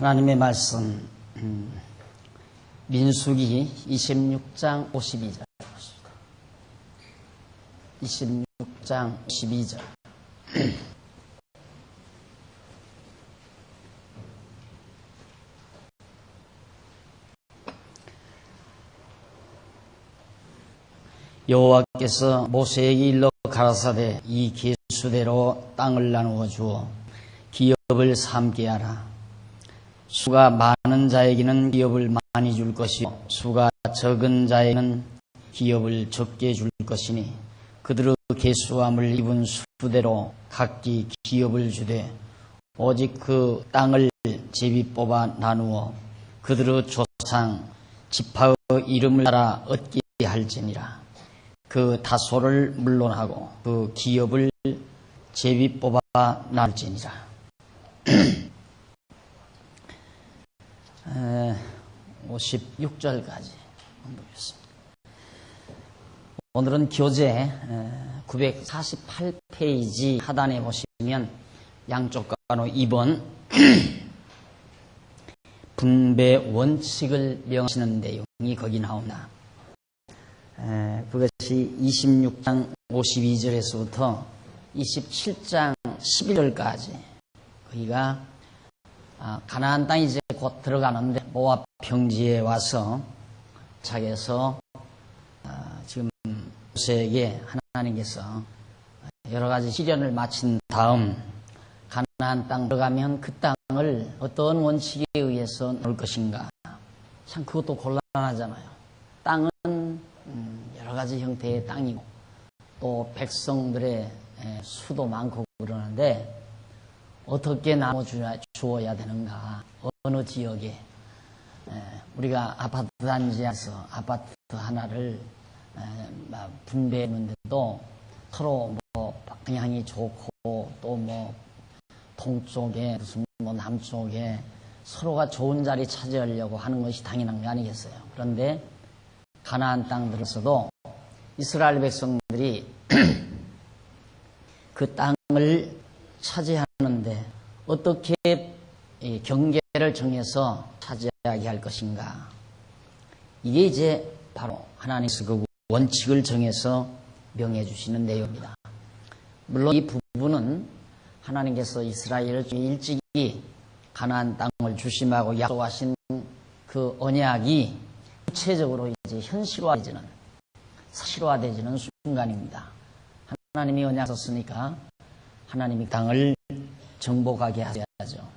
하나님의 말씀 민수기 26장 52절 26장 52절 여호와께서 모세에게 일러 가라사대 이 계수대로 땅을 나누어 주어 기업을 삼게 하라. 수가 많은 자에게는 기업을 많이 줄 것이요 수가 적은 자에게는 기업을 적게 줄 것이니 그들의 계수함을 입은 수대로 각기 기업을 주되 오직 그 땅을 제비 뽑아 나누어 그들의 조상 지파의 이름을 따라 얻게 할지니라. 그 다소를 물론하고 그 기업을 제비 뽑아 나눌지니라. 56절까지 보겠습니다. 오늘은 교재 948페이지 하단에 보시면 양쪽 간호 2번 분배 원칙을 명하시는 내용이 거기 나옵니다. 그것이 26장 52절에서부터 27장 11절까지 거기가 가나안 땅이 이제 곧 들어가는데 모압 평지에 와서 자기에서 지금 모세에게 하나님께서 여러 가지 시련을 마친 다음 가나안 땅 들어가면 그 땅을 어떤 원칙에 의해서 놓을 것인가. 참 그것도 곤란하잖아요. 땅은 여러 가지 형태의 땅이고 또 백성들의 수도 많고 그러는데 어떻게 나눠 주어야 되는가. 어느 지역에 우리가 아파트 단지에서 아파트 하나를 분배했는데도 서로 뭐 방향이 좋고 또 뭐 동쪽에 무슨 뭐 남쪽에 서로가 좋은 자리 차지하려고 하는 것이 당연한 게 아니겠어요. 그런데 가나안 땅들에서도 이스라엘 백성들이 그 땅을 차지하는데 어떻게 경계를 정해서 차지하게 할 것인가. 이게 이제 바로 하나님께서 그 원칙을 정해서 명해 주시는 내용입니다. 물론 이 부분은 하나님께서 이스라엘을 일찍이 가나안 땅을 주심하고 약속하신 그 언약이 구체적으로 이제 현실화되지는 사실화되지는 순간입니다. 하나님이 언약 썼으니까 하나님이 땅을 정복하게 하셔야죠.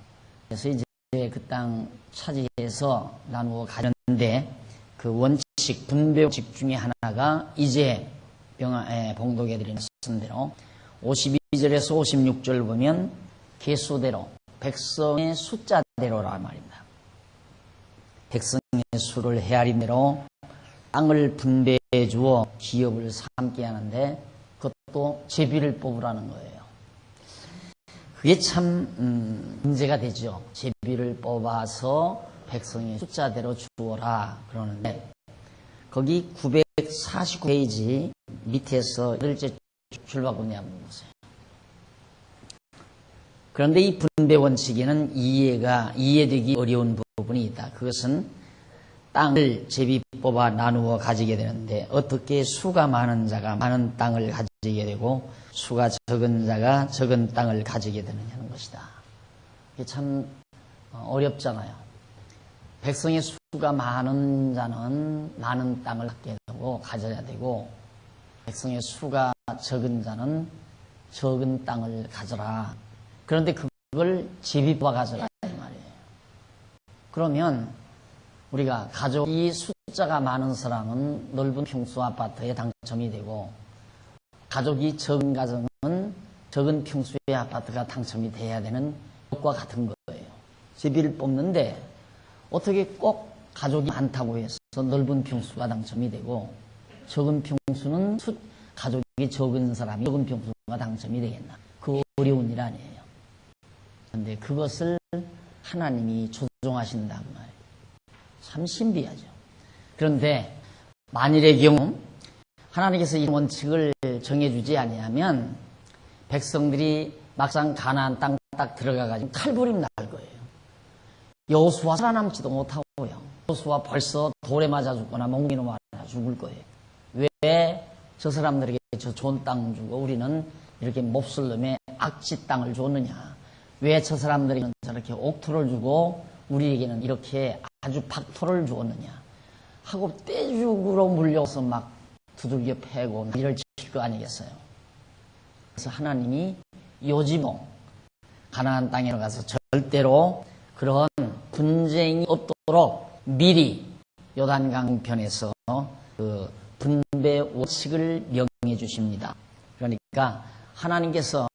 그래서 이제 그 땅 차지해서 나누어 가는데 그 원칙, 분배 원칙 중에 하나가 이제 봉독해 드린 말씀대로 52절에서 56절 보면 계수대로 백성의 숫자대로란 말입니다. 백성의 수를 헤아린 대로 땅을 분배해 주어 기업을 삼게 하는데 그것도 제비를 뽑으라는 거예요. 그게 참 문제가 되죠. 제비를 뽑아서 백성의 숫자대로 주어라 그러는데 거기 949페이지 밑에서 8째 출발문에 한번 보세요. 그런데 이 분배 원칙에는 이해되기 어려운 부분이 있다. 그것은 땅을 제비 뽑아 나누어 가지게 되는데 어떻게 수가 많은 자가 많은 땅을 가지게 되고 수가 적은 자가 적은 땅을 가지게 되느냐는 것이다. 이게 참 어렵잖아요. 백성의 수가 많은 자는 많은 땅을 갖게 되고 가져야 되고 백성의 수가 적은 자는 적은 땅을 가져라. 그런데 그걸 제비 뽑아 가져라 이 말이에요. 그러면 우리가 가족이 숫자가 많은 사람은 넓은 평수 아파트에 당첨이 되고 가족이 적은 가정은 적은 평수의 아파트가 당첨이 돼야 되는 것과 같은 거예요. 제비를 뽑는데 어떻게 꼭 가족이 많다고 해서 넓은 평수가 당첨이 되고 적은 평수는 가족이 적은 사람이 적은 평수가 당첨이 되겠나. 그 어려운 일 아니에요. 그런데 그것을 하나님이 조정하신단 말이에요. 참 신비하죠. 그런데 만일의 경우 하나님께서 이 원칙을 정해주지 아니하면 백성들이 막상 가나안 땅 딱 들어가가지고 칼부림 날 거예요. 여호수아 살아남지도 못하고요. 여호수아 벌써 돌에 맞아 죽거나 멍이로 맞아 죽을 거예요. 왜 저 사람들에게 저 좋은 땅 주고 우리는 이렇게 몹쓸 놈의 악지 땅을 줬느냐? 왜 저 사람들에게는 저렇게 옥토를 주고 우리에게는 이렇게 아주 박토를 주었느냐? 하고 떼죽으로 물려서 막 두들겨 패고 이를 칠 거 아니겠어요? 그래서 하나님이 요지봉 가나안 땅에 가서 절대로 그런 분쟁이 없도록 미리 요단강 편에서 그 분배 원칙을 명해 주십니다. 그러니까 하나님께서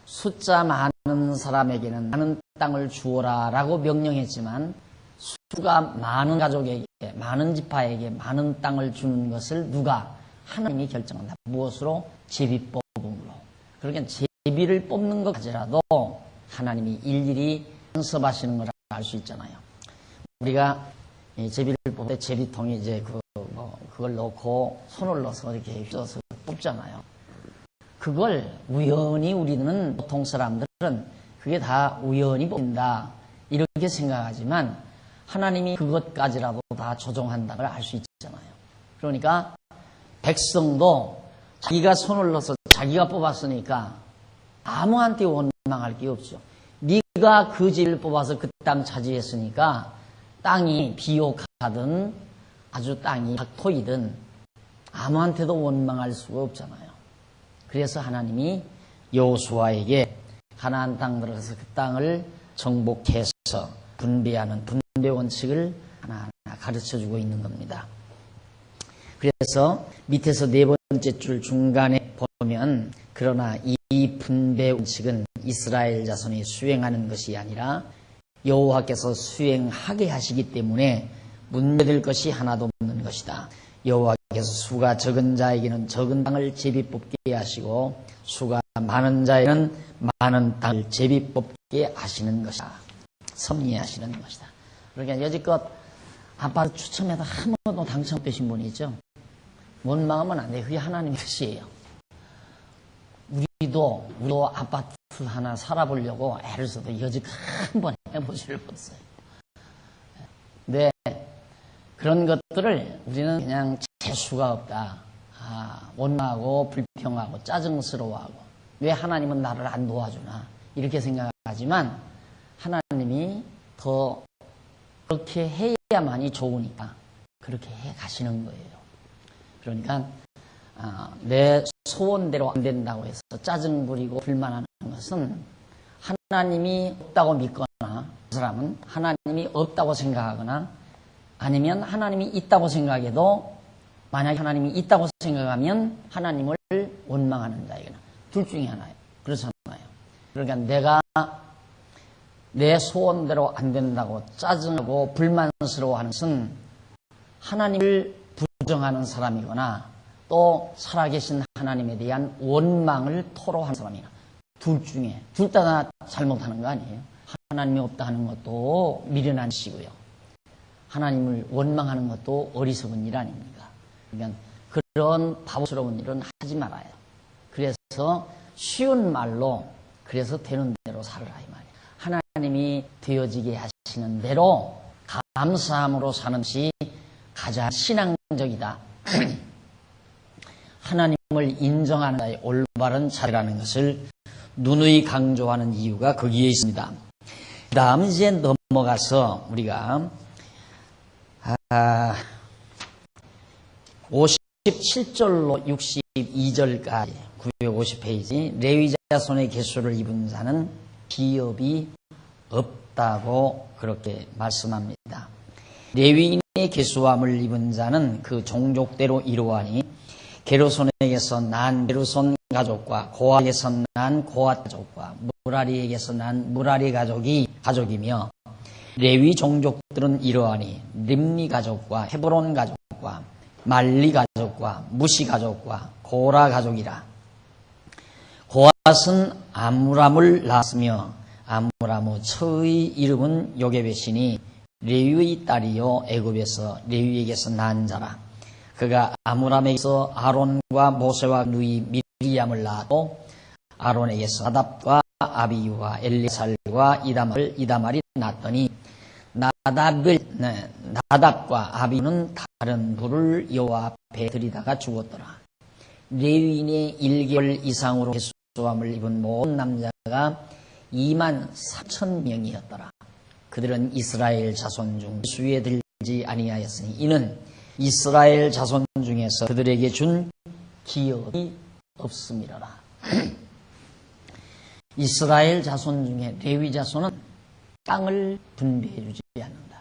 숫자 많은 사람에게는 많은 땅을 주어라 라고 명령했지만 수가 많은 가족에게 많은 지파에게 많은 땅을 주는 것을 누가? 하나님이 결정한다. 무엇으로? 제비뽑음으로. 그러니까 제비를 뽑는 것까지라도 하나님이 일일이 간섭하시는 걸 알 수 있잖아요. 우리가 제비를 뽑을 때 제비통에 이제 그걸 넣고 손을 넣어서 이렇게 휘어서 뽑잖아요. 그걸 우연히 우리는 보통 사람들은 그게 다 우연히 뽑힌다 이렇게 생각하지만 하나님이 그것까지라도 다 조종한다는 걸 알 수 있잖아요. 그러니까 백성도 자기가 손을 넣어서 자기가 뽑았으니까 아무한테 원망할 게 없죠. 네가 그 집을 뽑아서 그 땅 차지했으니까 땅이 비옥하든 아주 땅이 박토이든 아무한테도 원망할 수가 없잖아요. 그래서 하나님이 여호수아에게 가나안 땅 들어가서 그 땅을 정복해서 분배하는 분배 원칙을 하나하나 가르쳐주고 있는 겁니다. 그래서 밑에서 네 번째 줄 중간에 보면 그러나 이 분배 원칙은 이스라엘 자손이 수행하는 것이 아니라 여호와께서 수행하게 하시기 때문에 문제될 것이 하나도 없는 것이다. 여호와께서 수가 적은 자에게는 적은 땅을 제비 뽑게 하시고 수가 많은 자에게는 많은 땅을 제비 뽑게 하시는 것이다. 섭리하시는 것이다. 그러니까 여지껏 아파트 추첨해서 한 번도 당첨되신 분이 있죠. 원망하면 안 돼요. 그게 하나님의 뜻이에요. 우리도 아파트 하나 살아보려고 애를 써도 여지껏 한 번 해보지를 못했어요. 네. 그런 것들을 우리는 그냥 재수가 없다. 원망하고 불평하고 짜증스러워하고 왜 하나님은 나를 안 도와주나 이렇게 생각하지만 하나님이 더 그렇게 해야만이 좋으니까 그렇게 해 가시는 거예요. 그러니까 내 소원대로 안 된다고 해서 짜증 부리고 불만하는 것은 하나님이 없다고 믿거나 그 사람은 하나님이 없다고 생각하거나 아니면 하나님이 있다고 생각해도 만약에 하나님이 있다고 생각하면 하나님을 원망하는 자이거나 둘 중에 하나예요. 그렇잖아요. 그러니까 내가 내 소원대로 안 된다고 짜증하고 불만스러워하는 것은 하나님을 부정하는 사람이거나 또 살아계신 하나님에 대한 원망을 토로하는 사람이나 둘 중에 둘 다 잘못하는 거 아니에요. 하나님이 없다 하는 것도 미련한 시고요. 하나님을 원망하는 것도 어리석은 일 아닙니까? 그러니까 그런 바보스러운 일은 하지 말아요. 그래서 쉬운 말로 그래서 되는 대로 살아라 이 말이에요. 하나님이 되어지게 하시는 대로 감사함으로 사는 것이 가장 신앙적이다. 하나님을 인정하는 자의 올바른 자세라는 것을 누누이 강조하는 이유가 거기에 있습니다. 그 다음 이제 넘어가서 우리가 57절로 62절까지 950페이지 레위 자손의 계수를 입은 자는 기업이 없다고 그렇게 말씀합니다. 레위인의 계수함을 입은 자는 그 종족대로 이루하니 게르손에게서 난 게르손 가족과 고아에게서 난 고아 가족과 무라리에게서 난 무라리 가족이며 레위 종족들은 이러하니 림니 가족과 헤브론 가족과 말리 가족과 무시 가족과 고라 가족이라. 고앗은 아므람을 낳았으며 아므람의 처의 이름은 요게벳이니 레위의 딸이요 애굽에서 레위에게서 난 자라. 그가 아므람에게서 아론과 모세와 누이 미리암을 낳았고 아론에게서 나답과 아비유와 엘리살과 이다말이 낳았더니 나답과 아비는 다른 불을 여호와 앞에 들이다가 죽었더라. 레위인의 1개월 이상으로 계수함을 입은 모든 남자가 23,000명이었더라. 그들은 이스라엘 자손 중 수에 들지 아니하였으니 이는 이스라엘 자손 중에서 그들에게 준 기업이 없음이로라. 이스라엘 자손 중에 레위 자손은 땅을 분배해 주지 않는다.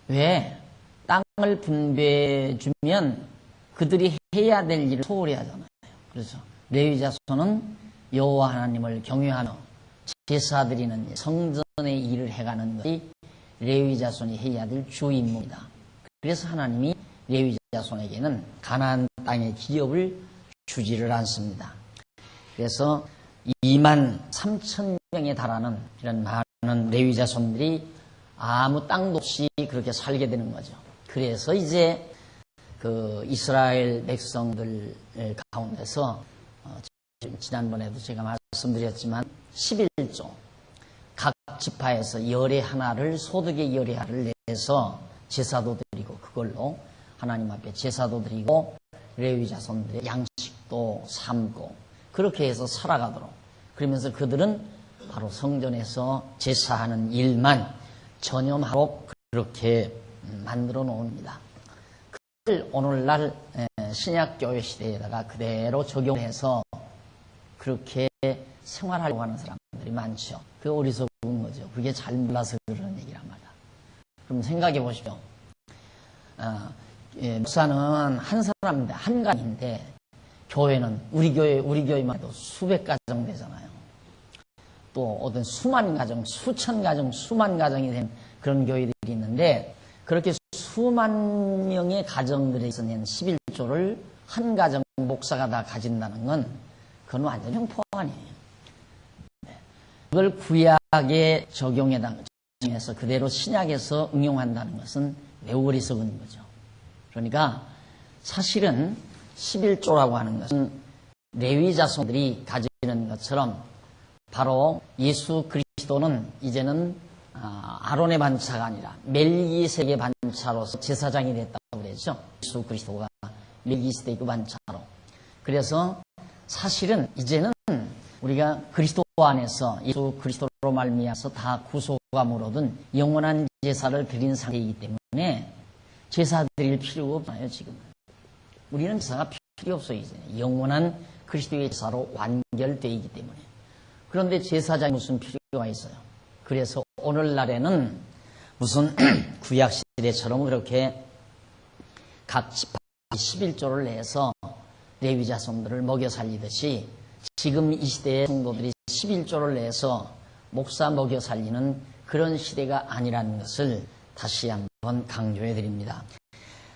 왜? 땅을 분배해 주면 그들이 해야 될 일을 소홀히 하잖아요. 그래서 레위 자손은 여호와 하나님을 경외하며 제사 드리는 성전의 일을 해가는 것이 레위 자손이 해야 될 주 임무입니다. 그래서 하나님이 레위 자손에게는 가나안 땅의 기업을 주지를 않습니다. 그래서 23,000명에 달하는 이런 많은 레위 자손들이 아무 땅도 없이 그렇게 살게 되는 거죠. 그래서 이제 그 이스라엘 백성들 가운데서 지난번에도 제가 말씀드렸지만 11조 각 지파에서 열의 하나를 소득의 열의 하나를 내서 제사도 드리고 그걸로 하나님 앞에 제사도 드리고 레위 자손들의 양식도 삼고 그렇게 해서 살아가도록 그러면서 그들은 바로 성전에서 제사하는 일만 전념하고 그렇게 만들어 놓습니다. 그걸 오늘날 신약교회 시대에다가 그대로 적용해서 그렇게 생활하려고 하는 사람들이 많죠. 그게 어리석은 거죠. 그게 잘 몰라서 그런 얘기란 말이야. 그럼 생각해 보십시오. 목사는 한 사람인데 한 가정인데 교회는 우리 교회만 해도 수백 가정 되잖아요. 또 어떤 수만 가정, 수천 가정, 수만 가정이 된 그런 교회들이 있는데 그렇게 수만 명의 가정들에서 낸 11조를 한 가정 목사가 다 가진다는 건 그건 완전 횡포 아니에요. 그걸 구약에 적용해서 그대로 신약에서 응용한다는 것은 매우 어리석은 거죠. 그러니까 사실은 11조라고 하는 것은 레위 자손들이 가지는 것처럼 바로 예수 그리스도는 이제는 아론의 반차가 아니라 멜기세덱의 반차로서 제사장이 됐다고 그랬죠. 예수 그리스도가 멜기세덱의 반차로. 그래서 사실은 이제는 우리가 그리스도 안에서 예수 그리스도로 말미암아서 다 구속함을 얻은 영원한 제사를 드린 상태이기 때문에 제사 드릴 필요가 없나요 지금? 우리는 제사가 필요 없어요 이제. 영원한 그리스도의 제사로 완결되어 있기 때문에. 그런데 제사장이 무슨 필요가 있어요? 그래서 오늘날에는 무슨 구약시대처럼 그렇게 각 지파 11조를 내서 레위 자손들을 먹여 살리듯이 지금 이 시대의 성도들이 11조를 내서 목사 먹여 살리는 그런 시대가 아니라는 것을 다시 한번 강조해 드립니다.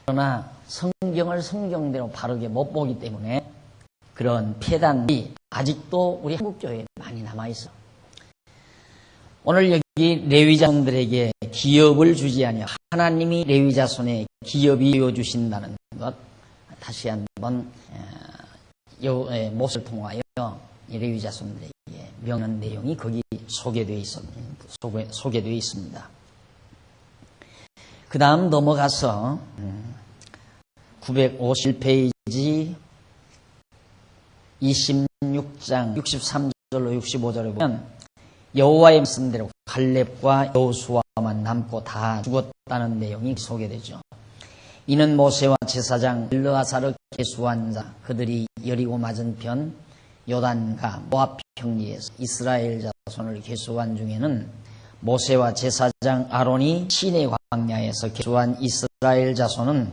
그러나 성경을 성경대로 바르게 못 보기 때문에 그런 폐단이 아직도 우리 한국교회에 많이 남아있어. 오늘 여기 레위 자손들에게 기업을 주지 아니하 하나님이 레위 자손에 기업이 주신다는 것 다시 한번 못을 통하여 레위 자손들에게 명한 내용이 거기 소개되어 있습니다. 그 다음 넘어가서 950페이지 26장 63절로 65절에 보면 여호와의 말씀대로 갈렙과 여호수아만 남고 다 죽었다는 내용이 소개되죠. 이는 모세와 제사장 엘르아사를 계수한 자 그들이 여리고 맞은편 요단과 모압 평지에서 이스라엘 자손을 계수한 중에는 모세와 제사장 아론이 시내 광야에서 계수한 이스라엘 자손은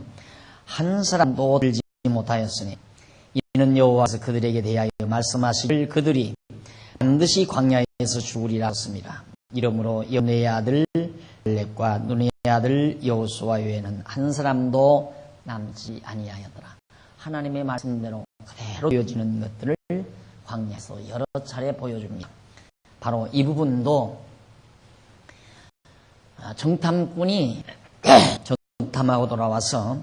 한 사람도 들지 못하였으니 이는 여호와께서 그들에게 대하여 말씀하시길 그들이 반드시 광야에서 죽으리라 했습니다. 이러므로 여호와의 아들 갈렙과 눈의 아들 여호수아 외에는 한 사람도 남지 아니하였더라. 하나님의 말씀대로 그대로 보여지는 것들을 광야에서 여러 차례 보여줍니다. 바로 이 부분도 정탐꾼이 정탐하고 돌아와서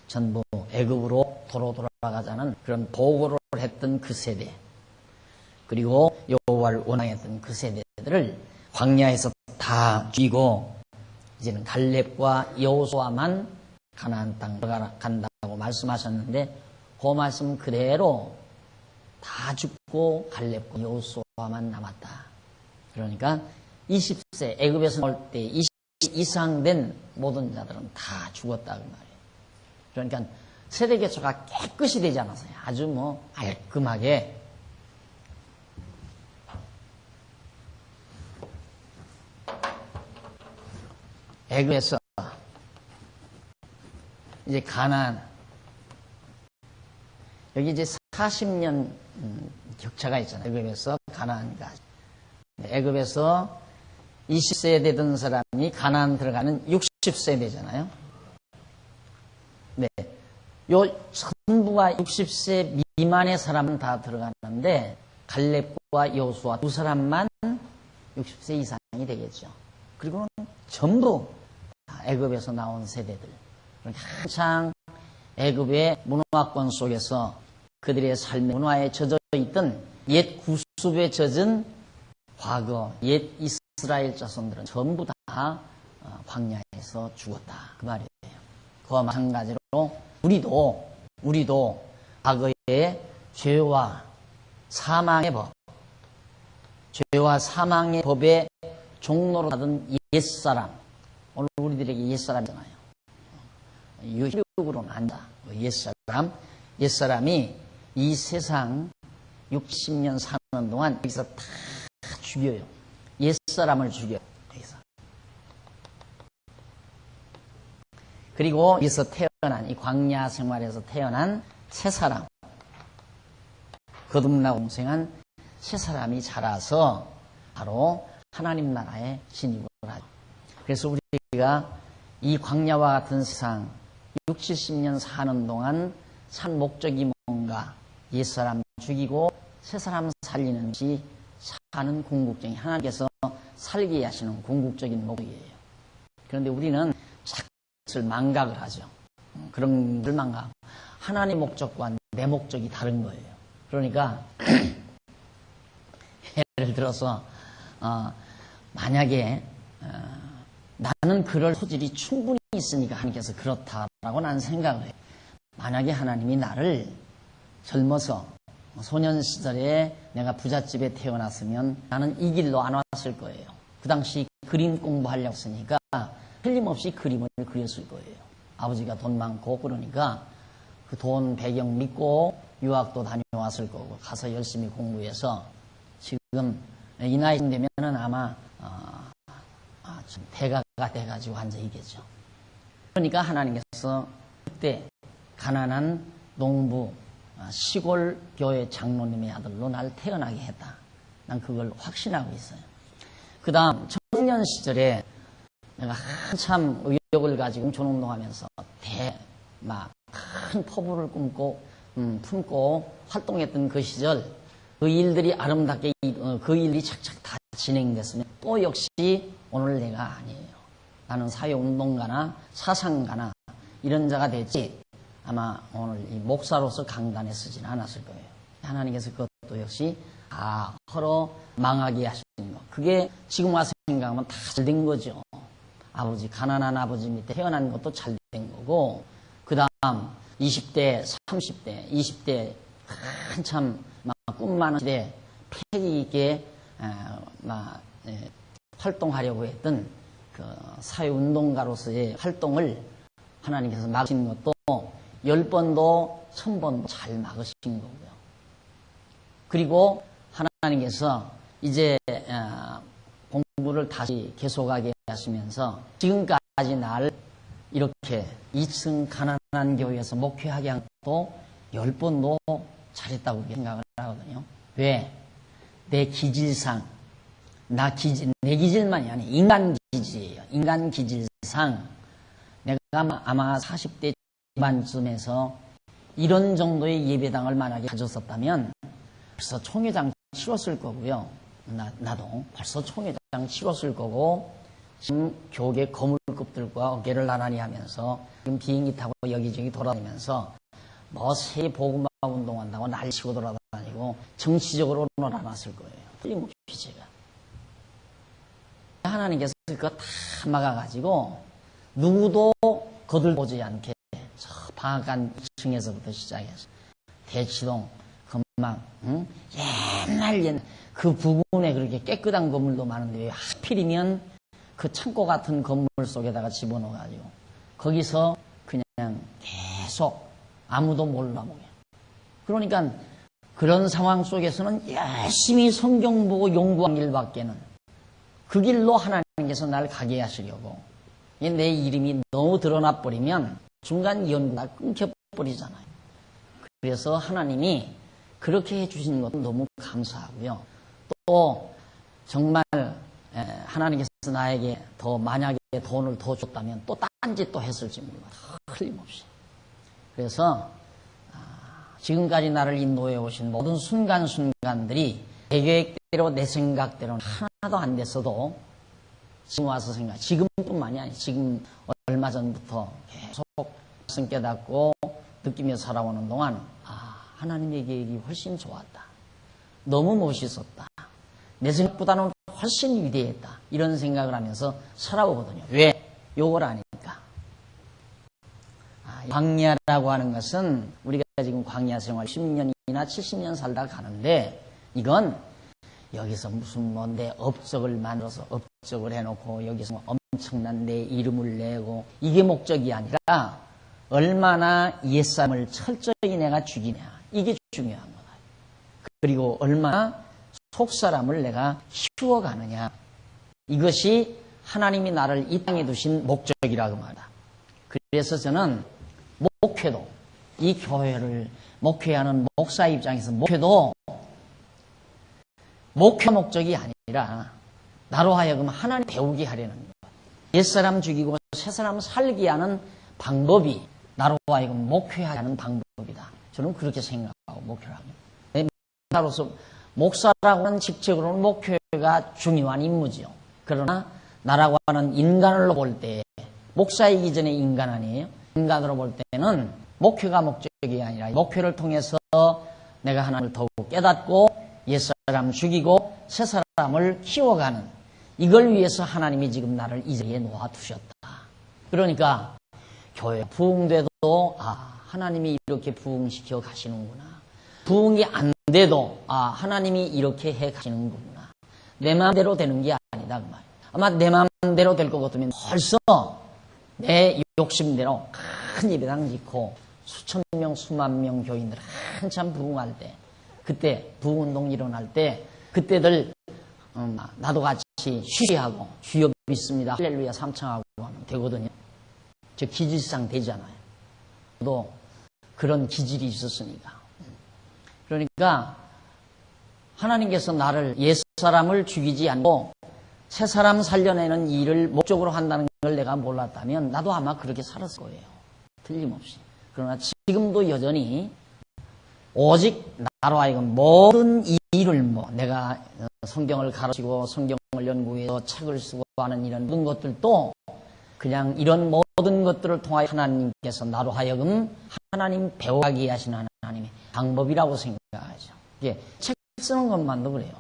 전부 애굽으로 도로 돌아가자는 그런 보고를 했던 그 세대, 그리고 여호와를 원망했던 그 세대들을 광야에서 다 죽이고 이제는 갈렙과 여호수아만 가나안 땅 들어간다고 말씀하셨는데 그 말씀 그대로 다 죽고 갈렙과 여호수아만 남았다. 그러니까 20세 애굽에서 나올 때 20 이상 된 모든 자들은 다 죽었다 그 말이에요. 그러니까 세대 개초가 깨끗이 되지 않았어요. 아주 뭐 깔끔하게. 애굽에서 이제 가나안, 여기 이제 40년 격차가 있잖아요. 애굽에서 가나안까지. 애굽에서 20세 되던 사람이 가나안 들어가는 60세 되잖아요. 네. 요 전부가 60세 미만의 사람은 다 들어가는데 갈렙과 여호수아 두 사람만 60세 이상이 되겠죠. 그리고는 전부 애굽에서 나온 세대들. 한창 애굽의 문화권 속에서 그들의 삶의 문화에 젖어 있던 옛 구습에 젖은 과거 옛 이스라엘 자손들은 전부 다 광야에서 죽었다 그 말이에요. 그와 마찬가지로 우리도 과거의 죄와 사망의 법의 종로로 하던 옛사람, 오늘 우리들에게 옛사람이잖아요. 유혹으로는 안다. 옛사람이 이 세상 60년 사는 동안 여기서 다 죽여요. 옛사람을 죽여요. 여기서. 그리고 여기서 태어난, 이 광야 생활에서 태어난 새 사람, 거듭나고 공생한 새 사람이 자라서 바로 하나님 나라에 진입을 하죠. 그래서 우리가 이 광야와 같은 세상 60, 70년 사는 동안 산 목적이 뭔가 옛사람 죽이고 새사람 살리는 것이 사는 궁극적인 하나님께서 살게 하시는 궁극적인 목적이에요. 그런데 우리는 그것을 망각을 하죠. 그런 걸 망각. 하나님의 목적과 내 목적이 다른 거예요. 그러니까 예를 들어서 만약에 나는 그럴 소질이 충분히 있으니까 하나님께서 그렇다라고 나는 생각을 해요. 만약에 하나님이 나를 젊어서 소년 시절에 내가 부잣집에 태어났으면 나는 이 길로 안 왔을 거예요. 그 당시 그림 공부하려고 했으니까 틀림없이 그림을 그렸을 거예요. 아버지가 돈 많고 그러니까 그 돈 배경 믿고 유학도 다녀왔을 거고 가서 열심히 공부해서 지금 이 나이쯤 되면은 아마 대가가 돼가지고 앉아있겠죠. 그러니까 하나님께서 그때 가난한 농부 시골 교회 장로님의 아들로 날 태어나게 했다. 난 그걸 확신하고 있어요. 그 다음 청년 시절에 내가 한참 의욕을 가지고 종운동하면서 큰 포부를 품고 활동했던 그 시절 그 일들이 아름답게 그 일이 착착 다 진행됐으면 또 역시 오늘 내가 아니에요. 나는 사회운동가나 사상가나 이런 자가 됐지 아마 오늘 이 목사로서 강단에 서지는 않았을 거예요. 하나님께서 그것도 역시 다 허러 망하게 하시는 거. 그게 지금 와서 생각하면 다 잘 된 거죠. 가난한 아버지 밑에 태어난 것도 잘 된 거고 그 다음 20대, 30대, 20대 한참 꿈 많은 시대에 패기 있게 활동하려고 했던 그 사회운동가로서의 활동을 하나님께서 막으신 것도 10번도 1000번도 잘 막으신 거고요. 그리고 하나님께서 이제 공부를 다시 계속하게 하시면서 지금까지 날 이렇게 2층 가난한 교회에서 목회하게 한 것도 10번도 잘했다고 생각을 하거든요. 왜? 내 기질상 내 기질만이 아니에요. 인간 기질이에요. 인간 기질상 내가 아마 40대 반쯤에서 이런 정도의 예배당을 만약에 가졌었다면 벌써 총회장 치렀을 거고요. 나도 벌써 총회장 치렀을 거고 지금 교계 거물급들과 어깨를 나란히 하면서 지금 비행기 타고 여기저기 돌아다니면서 새 복음화 운동한다고 날치고 돌아다니고 정치적으로 놀아놨을 거예요. 틀림없이 제가. 하나님께서 그거 다 막아가지고 누구도 거들보지 않게 저 방앗간 층에서부터 시작해서 대치동 금방 옛날 그 부근에 그렇게 깨끗한 건물도 많은데 왜 하필이면 그 창고 같은 건물 속에다가 집어넣어가지고 거기서 그냥 계속 아무도 몰라보게. 그러니까 그런 상황 속에서는 열심히 성경 보고 연구한 일밖에는 그 길로 하나님께서 날 가게 하시려고. 내 이름이 너무 드러나 버리면 중간 연구가 끊겨버리잖아요. 그래서 하나님이 그렇게 해주신 것도 너무 감사하고요. 또 정말 하나님께서 나에게 더 만약에 돈을 더 줬다면 또 딴짓 또 했을지 몰라. 틀림없이. 그래서 지금까지 나를 인도해 오신 모든 순간순간들이 내 계획대로 내 생각대로는 하나도 안 됐어도 지금 와서 생각, 지금뿐만이 아니에요. 지금 얼마 전부터 계속 말씀 깨닫고 느끼며 살아오는 동안 하나님의 계획이 훨씬 좋았다. 너무 멋있었다. 내 생각보다는 훨씬 위대했다. 이런 생각을 하면서 살아오거든요. 왜? 요걸 아니까. 광야라고 하는 것은 우리가 지금 광야 생활 10년이나 70년 살다 가는데 이건 여기서 무슨 뭐 내 업적을 만들어서 업적을 해놓고 여기서 뭐 엄청난 내 이름을 내고 이게 목적이 아니라 얼마나 옛사람을 철저히 내가 죽이냐. 이게 중요한 거다. 그리고 얼마나 속사람을 내가 키워가느냐. 이것이 하나님이 나를 이 땅에 두신 목적이라고 말이다. 그래서 저는 목회도, 이 교회를 목회하는 목사 입장에서 목회도 목회 목적이 아니라 나로 하여금 하나님 배우게 하려는 것. 옛사람 죽이고 새사람 살게 하는 방법이 나로 하여금 목회하는 방법이다. 저는 그렇게 생각하고 목회를 합니다. 목사로서 목사라고 하는 직책으로는 목회가 중요한 임무지요. 그러나 나라고 하는 인간으로 볼 때 목사이기 전에 인간 아니에요? 인간으로 볼 때는 목회가 목적이 아니라 목회를 통해서 내가 하나님을 더욱 깨닫고 옛사람 죽이고 새사람을 키워가는 이걸 위해서 하나님이 지금 나를 이 자리에 놓아두셨다. 그러니까 교회 부흥돼도 하나님이 이렇게 부흥시켜 가시는구나. 부흥이 안 돼도 하나님이 이렇게 해 가시는구나. 내 마음대로 되는 게 아니다 그 말이에요. 아마 내 마음대로 될 것 같으면 벌써 내 욕심대로 큰 예배당 짓고 수천 명 수만 명 교인들 한참 부흥할 때 그때 부흥운동 일어날 때 그때들 나도 같이 쉬쉬하고 주여 믿습니다 할렐루야 삼창하고 하면 되거든요. 저 기질상 되잖아요. 저도 그런 기질이 있었으니까. 그러니까 하나님께서 나를 옛사람을 죽이지 않고 새사람 살려내는 일을 목적으로 한다는 걸 내가 몰랐다면 나도 아마 그렇게 살았을 거예요. 틀림없이. 그러나 지금도 여전히 오직 나로 하여금 모든 일을 내가 성경을 가르치고 성경을 연구해서 책을 쓰고 하는 이런 모든 것들도 그냥 이런 모든 것들을 통하여 하나님께서 나로 하여금 하나님 배워가게 하시는 하나님의 방법이라고 생각하죠. 이게 책 쓰는 것만도 그래요.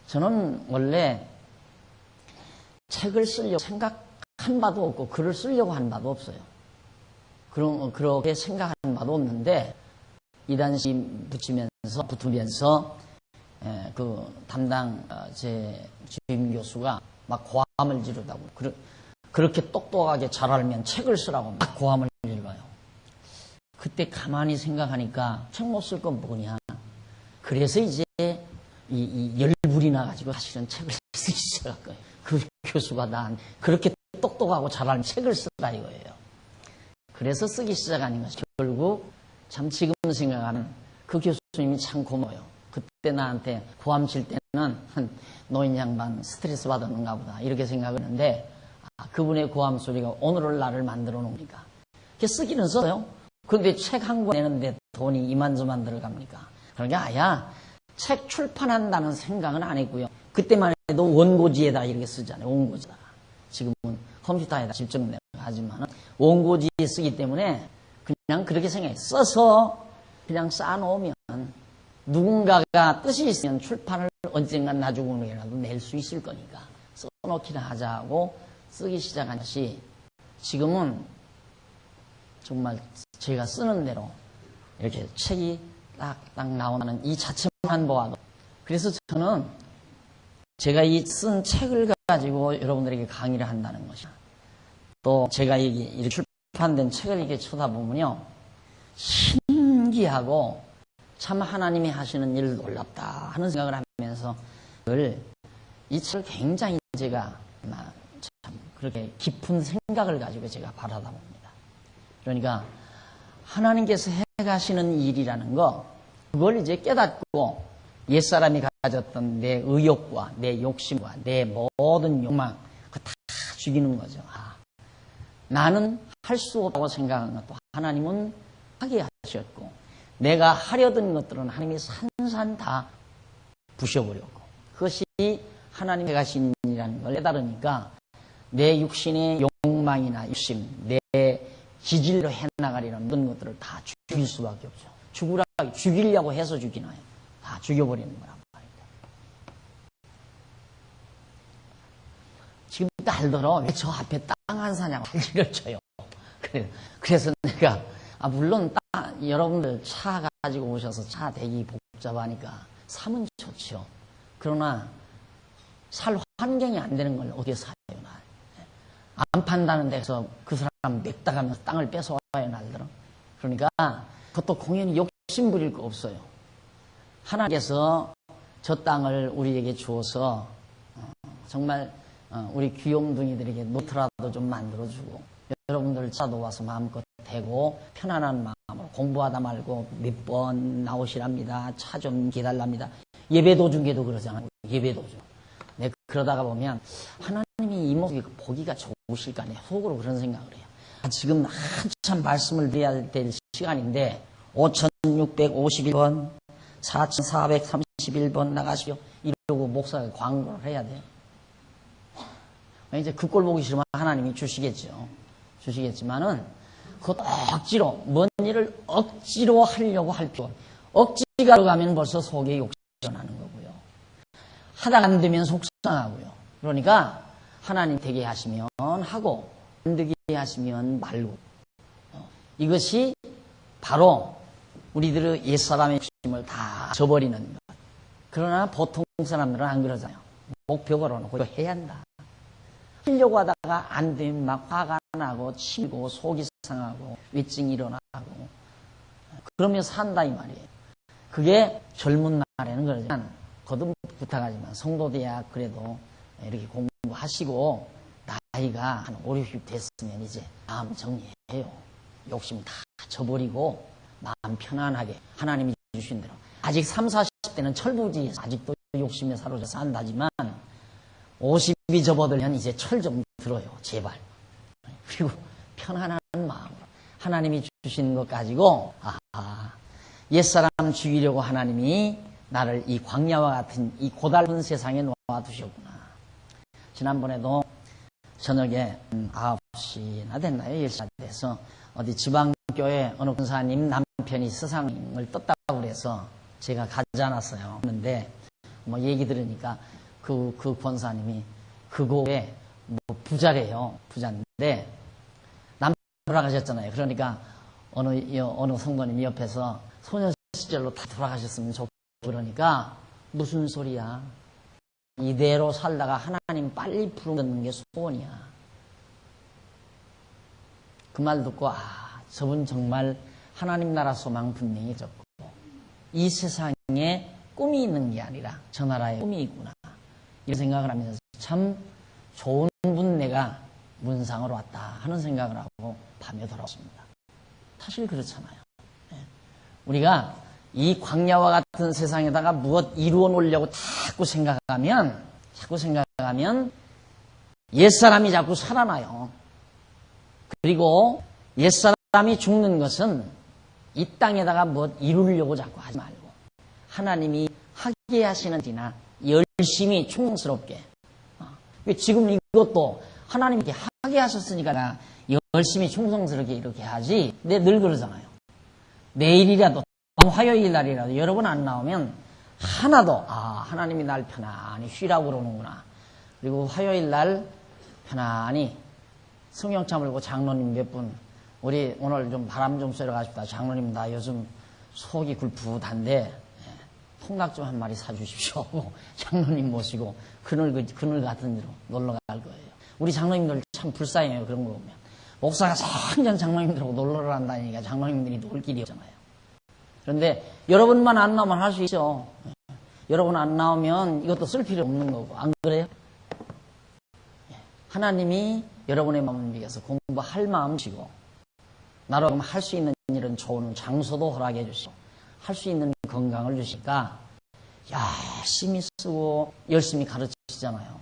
저는 원래 책을 쓰려고 생각한 바도 없고 글을 쓰려고 한 바도 없어요. 그렇게 생각한 바도 없는데 이단시 붙으면서 그 담당 제 주임 교수가 막 고함을 지르다고 그렇게 똑똑하게 잘 알면 책을 쓰라고 막 고함을 지르어요. 그때 가만히 생각하니까 책 못 쓸 건 뭐냐. 그래서 이제 이 열불이 나가지고 사실은 책을 쓰기 시작한 거예요. 그 교수가 난 그렇게 똑똑하고 잘 알면 책을 쓰라 이거예요. 그래서 쓰기 시작하는 것이 결국 참 지금 생각하면 그 교수님이 참 고마워요. 그때 나한테 고함 칠 때는 노인 양반 스트레스 받았는가 보다 이렇게 생각했는데 그분의 고함 소리가 오늘을 나를 만들어 놓으니까 쓰기는 써요. 그런데 책 한 권 내는데 돈이 이만저만 들어갑니까? 그러니까 아야 책 출판한다는 생각은 안 했고요. 그때만 해도 원고지에다 이렇게 쓰잖아요. 원고지에다. 지금은 컴퓨터에다 직접 내가 하지만 원고지에 쓰기 때문에 그냥 그렇게 생각해. 써서 그냥 쌓아놓으면 누군가가 뜻이 있으면 출판을 언젠가 나중에라도 낼 수 있을 거니까 써놓기나 하자고 쓰기 시작한 것이 지금은 정말 제가 쓰는 대로 이렇게 책이 딱딱 나오는 이 자체만 보아도, 그래서 저는 제가 이 쓴 책을 가지고 여러분들에게 강의를 한다는 것이, 또 제가 이렇게 출판된 책을 이렇게 쳐다보면요, 신기하고 참 하나님이 하시는 일 놀랍다 하는 생각을 하면서 이 책을 굉장히 제가 참 그렇게 깊은 생각을 가지고 제가 바라다 봅니다. 그러니까 하나님께서 해가시는 일이라는 거, 그걸 이제 깨닫고 옛사람이 가졌던 내 의욕과 내 욕심과 내 모든 욕망, 그거 다 죽이는 거죠. 나는 할 수 없다고 생각한 것도 하나님은 하게 하셨고, 내가 하려던 것들은 하나님이 산산 다 부셔버렸고, 그것이 하나님이 해가신 일이라는 걸 깨달으니까 내 육신의 욕망이나 욕심, 내 기질로 해나가리는 모든 것들을 다 죽일 수밖에 없죠. 죽이려고 해서 죽이나요? 다 죽여버리는 거란 말입니다. 지금 날더러 왜 저 앞에 땅 한 사냐고 한지를 쳐요. 그래서 내가 물론 여러분들 차 가지고 오셔서 차 대기 복잡하니까 사면 좋죠. 그러나 살 환경이 안 되는 걸 어떻게 사요? 안 판다는 데서 그 사람 맥다가면서 땅을 뺏어와요, 날들어. 그러니까 그것도 공연히 욕심 부릴 거 없어요. 하나님께서 저 땅을 우리에게 주어서 정말 우리 귀염둥이들에게 노트라도 좀 만들어주고, 여러분들 차 놓아서 마음껏 대고 편안한 마음으로 공부하다 말고 몇 번 나오시랍니다. 차 좀 기다랍니다. 예배 도중에도 그러잖아요. 예배 도중. 네, 그러다가 보면 하나님이 이 모습이 보기가 좋으실까 네, 속으로 그런 생각을 해요. 지금 한참 말씀을 드려야 될 시간인데 5651번 4431번 나가시오 이러고 목사가 광고를 해야 돼요. 이제 그 꼴 보기 싫으면 하나님이 주시겠지만은 그것도 억지로, 뭔 일을 억지로 하려고 할 필요, 억지가 들어가면 벌써 속에 욕심이 나는 거고요. 하다가 안 되면 속상하고요. 그러니까 하나님 되게 하시면 하고 안 되게 하시면 말고, 이것이 바로 우리들의 옛사람의 욕심을 다 저버리는 것. 그러나 보통 사람들은 안 그러잖아요. 목표 걸어놓고 이거 해야 한다. 하려고 하다가 안 되면 막 화가 나고 치고 속이 상하고 위증이 일어나고 그러면서 산다 이 말이에요. 그게 젊은 날에는 그러지만 거듭 부탁하지만 성도대학 그래도 이렇게 공부하시고 나이가 한 5, 60 됐으면 이제 마음 정리해요. 욕심 다 저버리고 마음 편안하게 하나님이 주신 대로. 아직 30, 40대는 철부지에서 아직도 욕심에 사로잡혀서 산다지만 50이 접어들면 이제 철 좀 들어요. 제발. 그리고 편안한 마음으로 하나님이 주신 것 가지고 옛사람 죽이려고 하나님이 나를 이 광야와 같은 이 고달픈 세상에 놓아두셨구나. 지난번에도 저녁에 9시나 됐나요? 10시나 돼서 어디 지방교회 어느 권사님 남편이 세상을 떴다고 그래서 제가 가지 않았어요. 그런데 뭐 얘기 들으니까 그 권사님이 그곳에 뭐 부자래요. 부자인데 남편 돌아가셨잖아요. 그러니까 어느 성도님이 옆에서 소년 시절로 다 돌아가셨으면 좋겠고 그러니까 무슨 소리야. 이대로 살다가 하나님 빨리 부르는 게 소원이야. 그 말 듣고 저분 정말 하나님 나라 소망 분명히 적고 이 세상에 꿈이 있는 게 아니라 저 나라에 꿈이 있구나. 이런 생각을 하면서 참 좋은 분 내가 문상으로 왔다 하는 생각을 하고 밤에 돌아왔습니다. 사실 그렇잖아요. 우리가 이 광야와 같은 세상에다가 무엇 이루어 놓으려고 자꾸 생각하면 옛사람이 자꾸 살아나요. 그리고 옛사람이 죽는 것은 이 땅에다가 무엇 이루려고 자꾸 하지 말고 하나님이 하게 하시는 일이나 열심히 충성스럽게. 지금 이것도 하나님이 하게 하셨으니까 열심히 충성스럽게 이렇게 하지. 늘 그러잖아요. 내일이라도 화요일 날이라도 여러 번 안 나오면 하나도 하나님이 날 편안히 쉬라고 그러는구나. 그리고 화요일 날 편안히 성경차 몰고 장로님 몇 분, 우리 오늘 좀 바람 좀 쐬러 가십시다. 장로님 나 요즘 속이 굴풋한데 통닭 좀 한 마리 사주십시오. 장로님 모시고 그늘 같은 데로 놀러 갈 거예요. 우리 장로님들 참 불쌍해요. 그런 거 보면. 목사가 성전 장로님들하고 놀러 간다니까 장로님들이 놀 길이 없잖아요. 그런데 여러분만 안 나오면 할 수 있죠. 여러분 안 나오면 이것도 쓸 필요 없는 거고. 안 그래요? 하나님이 여러분의 마음을 위해서 공부할 마음이시고 나로 할 수 있는 일은 좋은 장소도 허락해 주시고 할 수 있는 건강을 주시니까 열심히 쓰고 열심히 가르치시잖아요.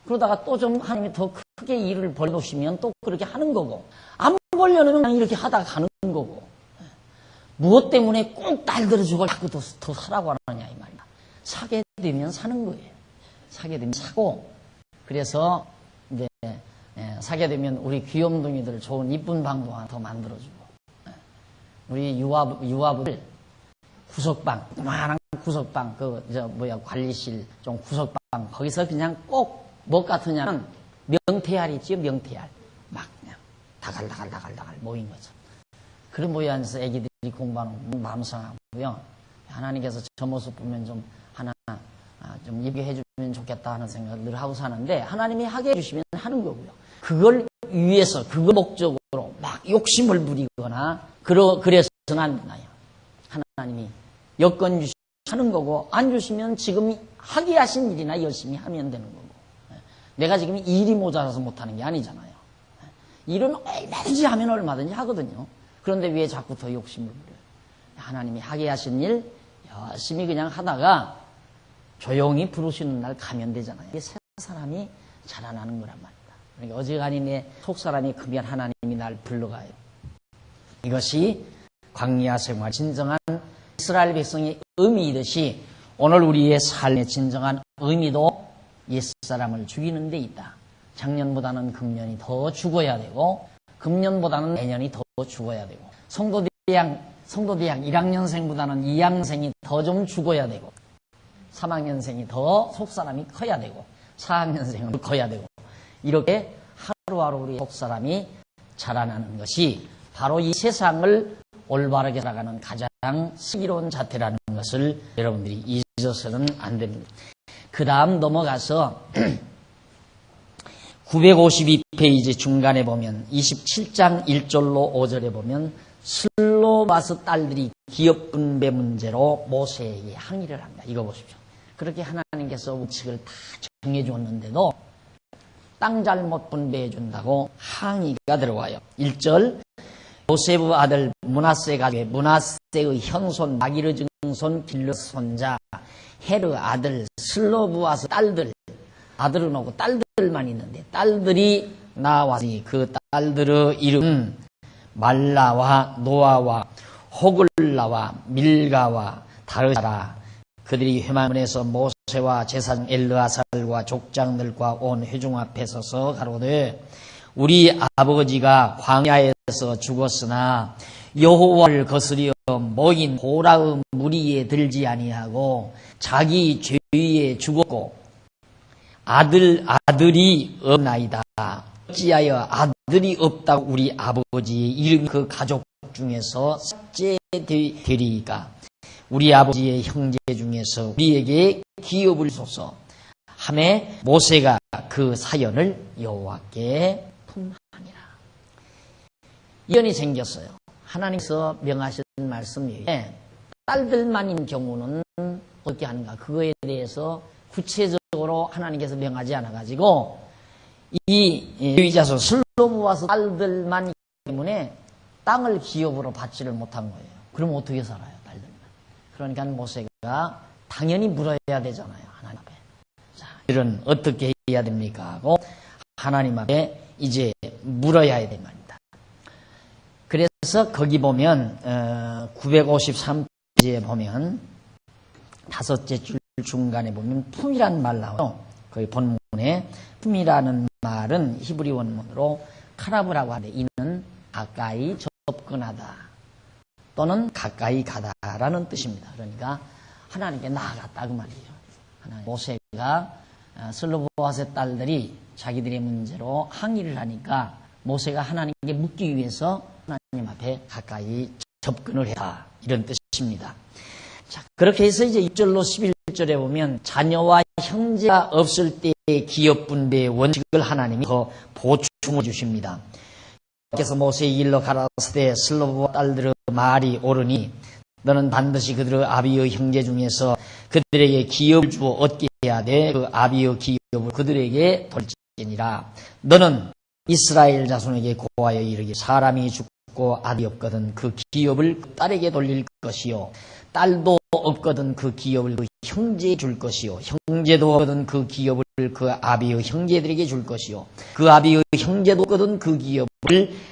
그러다가 또 좀 하나님이 더 크게 일을 벌려놓으시면 또 그렇게 하는 거고 안 벌려놓으면 그냥 이렇게 하다가 가는 거고 무엇 때문에 꼭 딸들을 주고 자꾸 더 사라고 하느냐 이 말이야. 사게 되면 사는 거예요. 사게 되면 사고 그래서 이제 사게 되면 우리 귀염둥이들 좋은 이쁜 방도 하나 더 만들어주고 우리 유아부들 구석방 그만한 구석방 관리실 좀 구석방 거기서 그냥 꼭 뭐 같으냐면 명태알 있지요. 명태알 막 그냥 다갈다갈 모인 거죠. 그런 모양에서 애기들이 공부하는 마음 상하고요. 하나님께서 저 모습 보면 좀 하나 좀 얘기해 주면 좋겠다 하는 생각을 늘 하고 사는데 하나님이 하게 해주시면 하는 거고요. 그걸 위해서 그거 목적으로 막 욕심을 부리거나 그래서는 안 되나요. 하나님이 여건 주시면 하는 거고 안 주시면 지금 하게 하신 일이나 열심히 하면 되는 거고 내가 지금 일이 모자라서 못하는 게 아니잖아요. 일은 얼마든지 하면 얼마든지 하거든요. 그런데 왜 자꾸 더 욕심을 부려요. 하나님이 하게 하신 일 열심히 그냥 하다가 조용히 부르시는 날 가면 되잖아요. 이게 새 사람이 자라나는 거란 말입니다. 그러니까 어지간히 내 속사람이 크면 하나님이 날 불러가요. 이것이 광야 생활 진정한 이스라엘 백성의 의미이듯이 오늘 우리의 삶의 진정한 의미도 옛사람을 죽이는 데 있다. 작년보다는 금년이 더 죽어야 되고 금년보다는 내년이 더 죽어야 되고 성도대학 1학년생보다는 2학년생이 더 좀 죽어야 되고 3학년생이 더 속사람이 커야 되고 4학년생은 커야 되고 이렇게 하루하루 우리 속사람이 자라나는 것이 바로 이 세상을 올바르게 살아가는 가장 슬기로운 자태라는 것을 여러분들이 잊어서는 안 됩니다. 그 다음 넘어가서 952페이지 중간에 보면 27장 1절로 5절에 보면 슬로바스 딸들이 기업 분배 문제로 모세에게 항의를 합니다. 이거 보십시오. 그렇게 하나님께서 원칙을 다 정해줬는데도 땅 잘못 분배해 준다고 항의가 들어와요. 1절 요셉의 아들 므낫세가 므낫세의 현손 마기르 증손 길르 손자 헤르 아들 슬로브아스 딸들 아들은 오고 딸들만 있는데 딸들이 나와서 그 딸들의 이름은 말라와 노아와 호글라와 밀가와 다르사라 그들이 회막문에서 모세와 제사장 엘르아살과 족장들과 온 회중 앞에 서서 가로되 우리 아버지가 광야에서 죽었으나 여호와를 거스려 모인 고라의 무리에 들지 아니하고 자기 죄에 죽었고 아들이 없나이다. 어찌하여 아들이 없다고 우리 아버지의 이름이 그 가족 중에서 삭제되리이까. 우리 아버지의 형제 중에서 우리에게 기업을 주소서 하매 모세가 그 사연을 여호와께 통하니라. 이연이 생겼어요. 하나님께서 명하신 말씀 외에 딸들만인 경우는 어떻게 하는가 그거에 대해서 구체적으로 하나님께서 명하지 않아가지고 이 레위자손 슬로브와서 딸들만 때문에 땅을 기업으로 받지를 못한 거예요. 그럼 어떻게 살아요, 딸들만? 그러니까 모세가 당연히 물어야 되잖아요, 하나님 앞에. 자, 이런 어떻게 해야 됩니까? 하고 하나님 앞에 이제 물어야 될 말입니다. 그래서 거기 보면 953페이지에 보면 다섯째 줄 중간에 보면 품이라는 말 나와요. 거기 본문에 품이라는 말은 히브리 원문으로 카라브라고 하는데 이는 가까이 접근하다 또는 가까이 가다라는 뜻입니다. 그러니까 하나님께 나아갔다 그 말이에요. 하나님 모세가 슬로보아스의 딸들이 자기들의 문제로 항의를 하니까 모세가 하나님께 묻기 위해서 하나님 앞에 가까이 접근을 했다. 이런 뜻입니다. 자, 그렇게 해서 이제 6절로 11절에 보면 자녀와 형제가 없을 때의 기업 분배의 원칙을 하나님이 더 보충해 주십니다. 그래서 모세의 일러 가라사대 슬로보아 딸들의 말이 옳으니 너는 반드시 그들의 아비의 형제 중에서 그들에게 기업을 주어 얻게 해야 돼. 그 아비의 기업을 그들에게 돌지니라. 너는 이스라엘 자손에게 고하여 이르기 사람이 죽고 아들이 없거든 그 기업을 그 딸에게 돌릴 것이요 딸도 없거든 그 기업을 그 형제에 줄 것이요 형제도 없거든 그 기업을 그 아비의 형제들에게 줄 것이요 그 아비의 형제도 없거든 그 기업을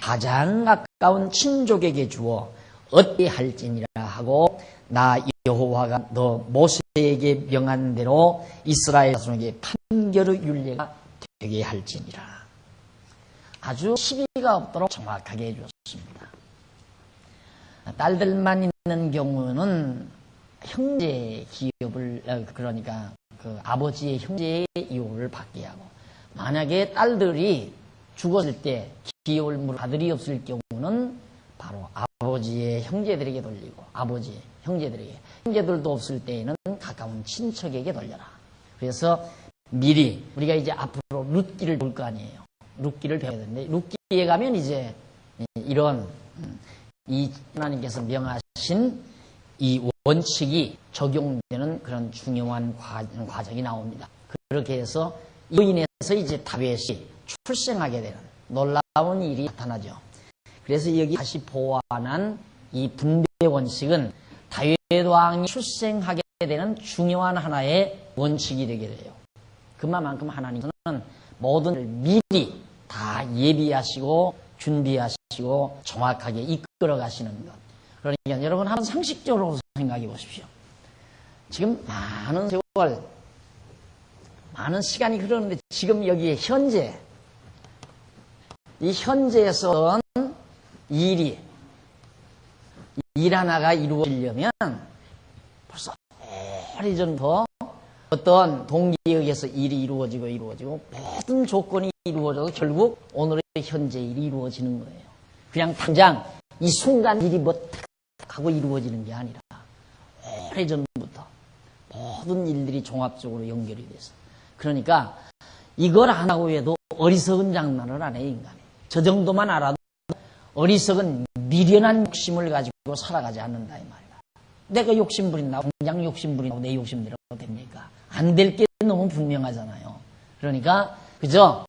가장 가까운 친족에게 주어 얻게 할지니라 하고 나 여호와가 너 모세에게 명한 대로 이스라엘 자손에게 판결의 율례가 되게 할지니라. 아주 시비가 없도록 정확하게 해주었습니다. 딸들만 있는 경우는 형제 기업을 그러니까 그 아버지의 형제의 이혼을 받게 하고 만약에 딸들이 죽었을 때 기업을 물을 아들이 없을 경우는 바로 아버지의 형제들에게 돌리고 아버지의 형제들에게 형제들도 없을 때에는 가까운 친척에게 돌려라. 그래서 미리 우리가 이제 앞으로 룻기를 볼 거 아니에요. 룻기를 배워야 되는데 룻기에 가면 이제 이런 이 하나님께서 명하신 이 원칙이 적용되는 그런 중요한 과정이 나옵니다. 그렇게 해서 이로 인해서 이제 다윗이 출생하게 되는 놀라운 일이 나타나죠. 그래서 여기 다시 보완한 이 분배 원칙은 다윗 왕이 출생하게 되는 중요한 하나의 원칙이 되게 돼요. 그만큼 하나님은 모든 걸 미리 다 예비하시고 준비하시고 정확하게 이끌어 가시는 것. 그러니까 여러분 한번 상식적으로 생각해 보십시오. 지금 많은 세월, 많은 시간이 흐르는데 지금 여기에 현재, 이 현재에서 일이, 일 하나가 이루어지려면 벌써 오래전부터 어떤 동기에 의해서 일이 이루어지고 모든 조건이 이루어져도 결국 오늘의 현재 일이 이루어지는 거예요. 그냥 당장 이 순간 일이 뭐 하고 이루어지는 게 아니라 오래전부터 모든 일들이 종합적으로 연결이 돼서 그러니까 이걸 안 하고 해도 어리석은 장난을 안 해 인간이. 저 정도만 알아도 어리석은 미련한 욕심을 가지고 살아가지 않는다 이 말이야. 내가 욕심 부린다고 당장 욕심 부린다고 내 욕심대로 됩니까? 안 될 게 너무 분명하잖아요. 그러니까 그저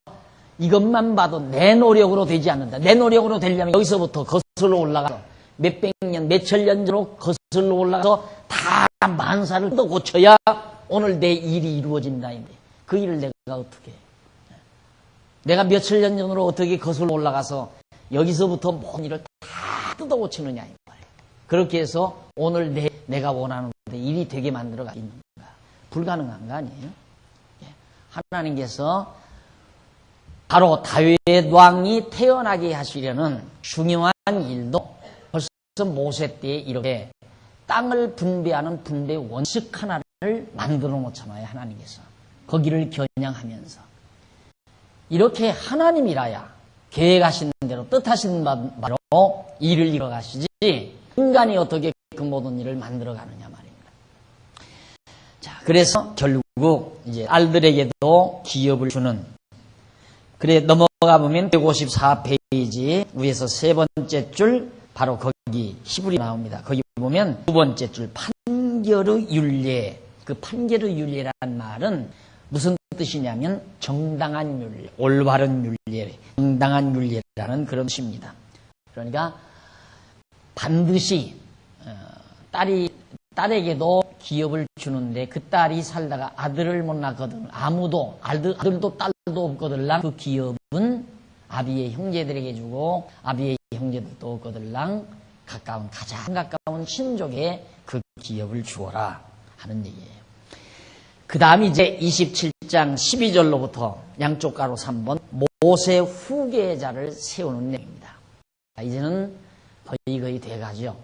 이것만 봐도 내 노력으로 되지 않는다. 내 노력으로 되려면 여기서부터 거슬러 올라가서 몇백 년, 몇천 년 전으로 거슬러 올라가서 다 만사를 또 고쳐야 오늘 내 일이 이루어진다. 그 일을 내가 어떻게 해? 내가 몇천 년 전으로 어떻게 거슬러 올라가서 여기서부터 모든 일을 다 뜯어 고치느냐. 그렇게 해서 오늘 내가 원하는 일이 되게 만들어 가겠는가. 불가능한 거 아니에요? 하나님께서 바로 다윗 왕이 태어나게 하시려는 중요한 일도 벌써 모세 때 이렇게 땅을 분배하는 분배 원칙 하나를 만들어 놓잖아요. 하나님께서. 거기를 겨냥하면서. 이렇게 하나님이라야 계획하신 대로 뜻하신 바로 일을 이뤄가시지 인간이 어떻게 그 모든 일을 만들어가느냐 말입니다. 자, 그래서 결국 이제 알들에게도 기업을 주는 그래 넘어가 보면 154페이지 위에서 세 번째 줄 바로 거기 히브리 나옵니다. 거기 보면 두 번째 줄 판결의 율례. 그 판결의 율례란 말은 무슨 뜻이냐면 정당한 율례, 올바른 율례, 정당한 율례라는 그런 뜻입니다. 그러니까 반드시 딸에게도 기업을 주는데 그 딸이 살다가 아들을 못 낳거든 아무도 아들도 딸도 없거들랑 그 기업은 아비의 형제들에게 주고 아비의 형제들도 없거들랑 가장 가까운 친족에 그 기업을 주어라 하는 얘기예요. 그 다음 이제 27장 12절로부터 양쪽 가로 3번 모세 후계자를 세우는 내용입니다. 이제는 거의 돼가죠.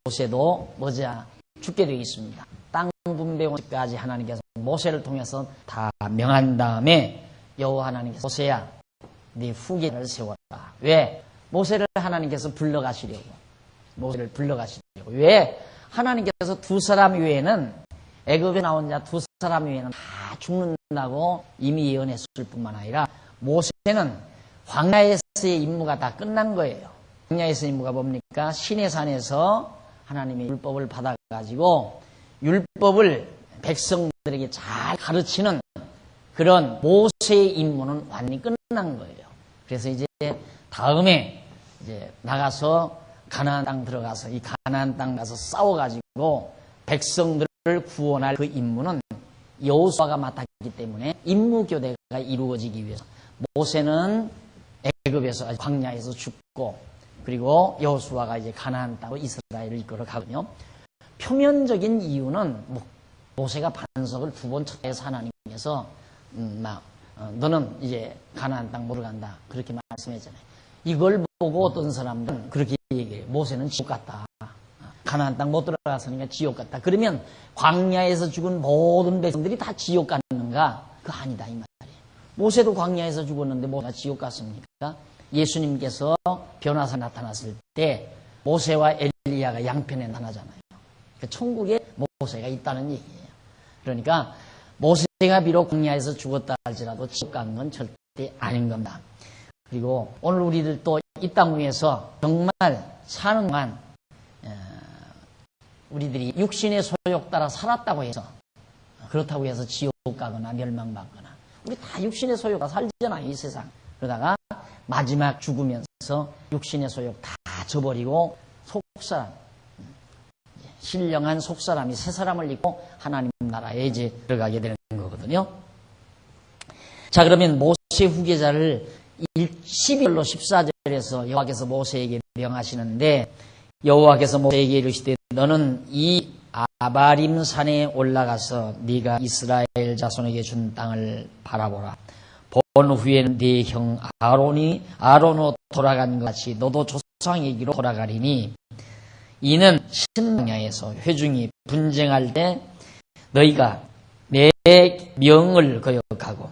모세도 머지않아 죽게 되겠습니다. 땅 분배 원칙까지 하나님께서 모세를 통해서 다 명한 다음에 여호와 하나님께서 모세야 네 후계자를 세워라. 왜? 모세를 하나님께서 불러가시려고. 모세를 불러가시려고. 왜? 하나님께서 두 사람 외에는 애굽에 나온 자 두 사람 외에는 다 죽는다고 이미 예언했을 뿐만 아니라 모세는 광야에서의 임무가 다 끝난 거예요. 광야에서의 임무가 뭡니까? 시내산에서 하나님의 율법을 받아가지고 율법을 백성들에게 잘 가르치는 그런 모세의 임무는 완전히 끝난 거예요. 그래서 이제 다음에 이제 나가서 가나안 땅 들어가서 이 가나안 땅 가서 싸워가지고 백성들을 구원할 그 임무는 여호수아가 맡았기 때문에 임무 교대가 이루어지기 위해서 모세는 애굽에서 광야에서 죽고 그리고 여호수아가 이제 가나안 땅으로 이스라엘을 이끌어 가거든요. 표면적인 이유는 모세가 반석을 두 번 쳤다해서 하나님께서 너는 이제 가나안 땅 못 간다 그렇게 말씀했잖아요. 이걸 보고 어떤 사람들은 그렇게 얘기해요. 모세는 지옥 같다. 가나안 땅 못 들어갔으니까 지옥 같다. 그러면 광야에서 죽은 모든 백성들이 다 지옥 갔는가? 그거 아니다 이 말이에요. 모세도 광야에서 죽었는데 모세가 지옥 갔습니까? 예수님께서 변화사 나타났을 때 모세와 엘리야가 양편에 나타나잖아요. 천국에 모세가 있다는 얘기예요. 그러니까 모세가 비록 광야에서 죽었다 할지라도 지옥 간 건 절대 아닌 겁니다. 그리고 오늘 우리들 또 이 땅 위에서 정말 사는 동안 우리들이 육신의 소욕 따라 살았다고 해서 그렇다고 해서 지옥 가거나 멸망받거나 우리 다 육신의 소욕 따라 살잖아요 이 세상. 그러다가 마지막 죽으면서 육신의 소욕 다 저버리고 속사람 신령한 속사람이 새 사람을 입고 하나님 나라에 이제 들어가게 되는 거거든요. 자 그러면 모세 후계자를 12절로 14절에서 여호와께서 모세에게 명하시는데 여호와께서 모세에게 이르시되 너는 이 아바림 산에 올라가서 네가 이스라엘 자손에게 준 땅을 바라보라. 본 후에는 네 형 아론으로 돌아간 것 같이 너도 조상에게로 돌아가리니 이는 신광야에서 회중이 분쟁할 때 너희가 내 명을 거역하고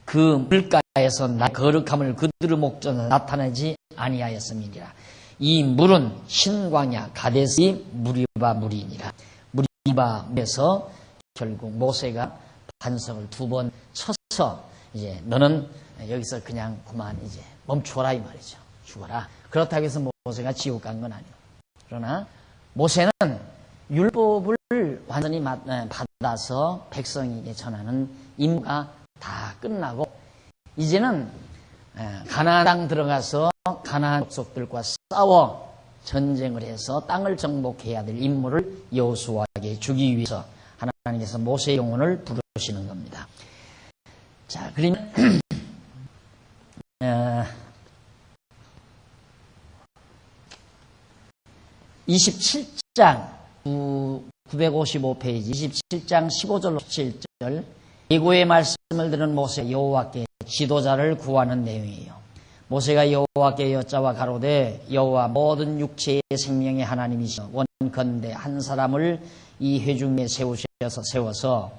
그 물가에서 나 거룩함을 그들의 목전에 나타내지 아니하였음이니라. 이 물은 신광야 가데스의 무리바 물이니라. 무리바 물에서 결국 모세가 반석을 두 번 쳐서 이제 너는 여기서 그냥 그만 이제 멈춰라 이 말이죠. 죽어라. 그렇다고 해서 모세가 지옥 간 건 아니에요. 그러나 모세는 율법을 완전히 받아서 백성에게 전하는 임무가 다 끝나고 이제는 가나안 땅 들어가서 가나안 족속들과 싸워 전쟁을 해서 땅을 정복해야 될 임무를 여호수아에게 주기 위해서 하나님께서 모세의 영혼을 부르시는 겁니다. 자, 그러면 27장 955페이지 27장 15절로 17절 예고의 말씀을 들은 모세가 여호와께 지도자를 구하는 내용이에요. 모세가 여호와께 여짜와 가로되 여호와 모든 육체의 생명의 하나님이시여 원컨대 한 사람을 이 회중에 세워서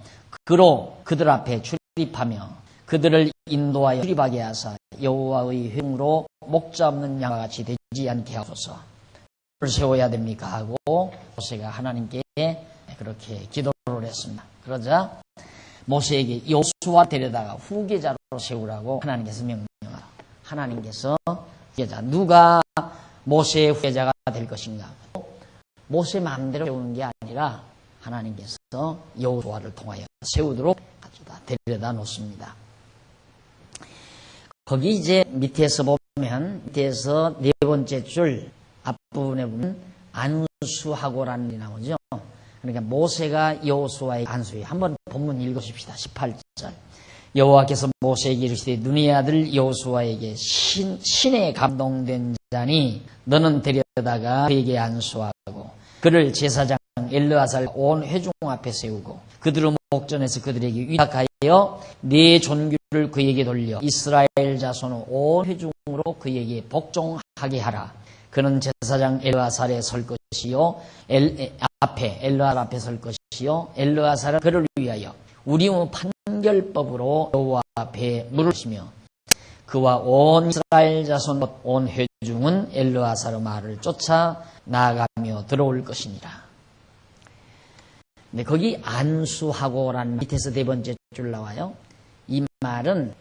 그로 그들 앞에 출입하며 그들을 인도하여 출입하게 하사 여호와의 회중으로 목자 없는 양과 같이 되지 않게 하소서. 를 세워야 됩니까? 하고 모세가 하나님께 그렇게 기도를 했습니다. 그러자 모세에게 여호수아 데려다가 후계자로 세우라고 하나님께서 명령하라. 하나님께서 후계자 누가 모세의 후계자가 될 것인가? 모세 마음대로 세우는 게 아니라 하나님께서 여호수아를 통하여 세우도록 가져다 데려다 놓습니다. 거기 이제 밑에서 보면 밑에서 네 번째 줄 앞부분에 보면 안수하고라는 게 나오죠. 그러니까 모세가 여호수아의 안수에 한번 본문 읽어줍시다. 18절 여호와께서 모세에게 이르시되 눈의 아들 여호수아에게 신에 감동된 자니 너는 데려다가 그에게 안수하고 그를 제사장 엘르아살 온 회중 앞에 세우고 그들의 목전에서 그들에게 위탁하여 네 존귀를 그에게 돌려 이스라엘 자손 온 회중으로 그에게 복종하게 하라. 그는 제사장 엘르아살에 설 것이요 앞에 엘르아살 앞에 설 것이요 엘르아살은 그를 위하여 우리의 판결법으로 여호와 앞에 물을 시며 그와 온 이스라엘 자손 온 회중은 엘르아살의 말을 쫓아 나아가며 들어올 것이니라. 근데 거기 안수하고라는 밑에서 네 번째 줄 나와요. 이 말은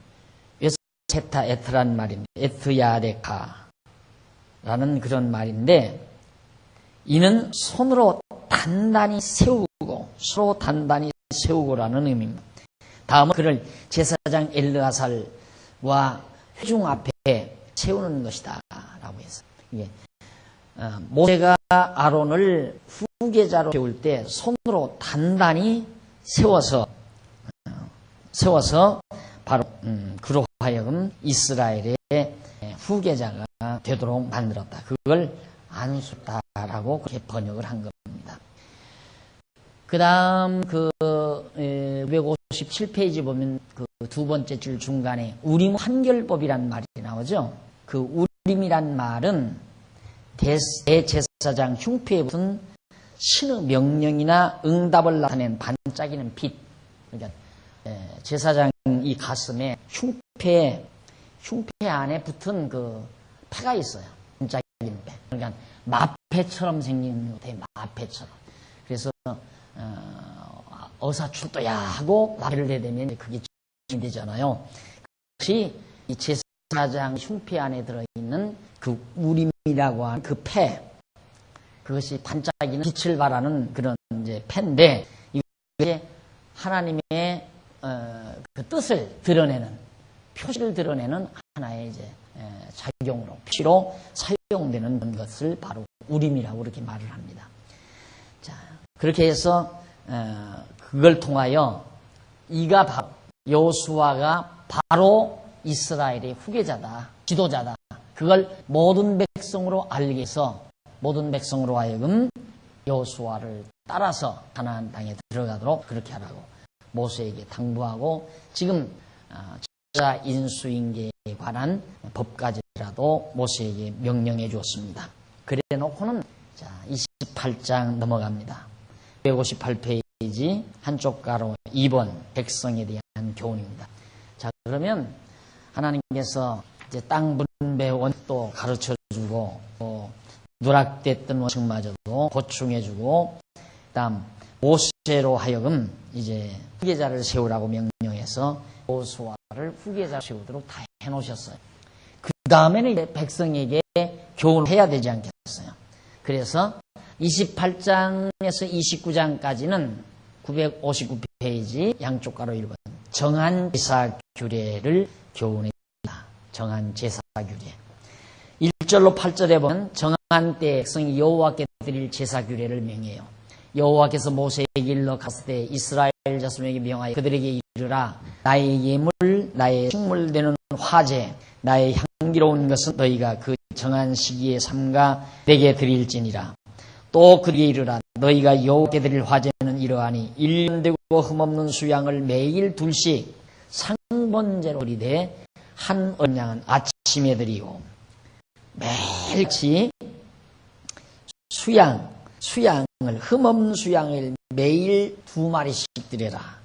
웨스체타 에트란 말입니다. 에트야데카라는 그런 말인데 이는 손으로 단단히 세우고 서로 단단히 세우고라는 의미입니다. 다음은 그를 제사장 엘르아살과 회중 앞에 세우는 것이다 라고 해서 이게 모세가 아론을 후계자로 세울 때 손으로 단단히 세워서 바로 그로 하여금 이스라엘의 후계자가 되도록 만들었다. 그걸 안수다라고 그렇게 번역을 한 겁니다. 그 다음 957페이지 보면 그 두 번째 줄 중간에 우림 판결법이란 말이 나오죠. 그 우림이란 말은 대제사장 흉패에 붙은 신의 명령이나 응답을 나타낸 반짝이는 빛. 그러니까 제사장 이 가슴에 흉패 안에 붙은 그 패가 있어요. 반짝이는 패. 그러니까 마패처럼 생긴 것 같아요. 마패처럼. 그래서 어사출도야 하고 마패를 내대면 그게 되잖아요. 그것이 이 제사장 흉패 안에 들어있는 그 우림이라고 하는 그 패, 그것이 반짝이는 빛을 발하는 그런 이제 패인데 이게 하나님의 그 뜻을 드러내는 표시를 드러내는 하나의 이제 작용으로 표시로 사용되는 것을 바로 우림이라고 그렇게 말을 합니다. 자, 그렇게 해서 그걸 통하여 이가 바로 여호수아가 바로 이스라엘의 후계자다, 지도자다. 그걸 모든 백성으로 알게 해서 모든 백성으로 하여금 여호수아를 따라서 가나안 땅에 들어가도록 그렇게 하라고 모세에게 당부하고 지금 제사 인수인계에 관한 법까지라도 모세에게 명령해 주었습니다. 그래 놓고는 자 28장 넘어갑니다. 158페이지 한쪽 가로 2번 백성에 대한 교훈입니다. 자 그러면 하나님께서 이제 땅 분배 원칙도 가르쳐주고 누락됐던 원칙마저도 보충해주고 그다음 모세로 하여금 이제 후계자를 세우라고 명령해서 여호수아를 후계자로 세우도록 다 해놓으셨어요. 그 다음에는 이제 백성에게 교훈을 해야 되지 않겠어요. 그래서 28장에서 29장까지는 959페이지 양쪽 가로 1번 정한 제사 규례를 교훈합니다. 정한 제사 규례. 1절로 8절에 보면 정한 때 백성이 여호와께 드릴 제사 규례를 명해요. 여호와께서 모세에게 일러 갔을 때 이스라엘 자손에게 명하여 그들에게 이르라 나의 예물 나의 식물되는 화제 나의 향기로운 것은 너희가 그 정한 시기에 삼가 내게 드릴지니라. 또 그에게 이르라 너희가 여호와께 드릴 화제는 이러하니 1년 되고 흠없는 수양을 매일 둘씩 상번제로 드리되 한 어린 양은 아침에 드리고 매일같이 수양을 흠없는 수양을 매일 2마리씩 드려라.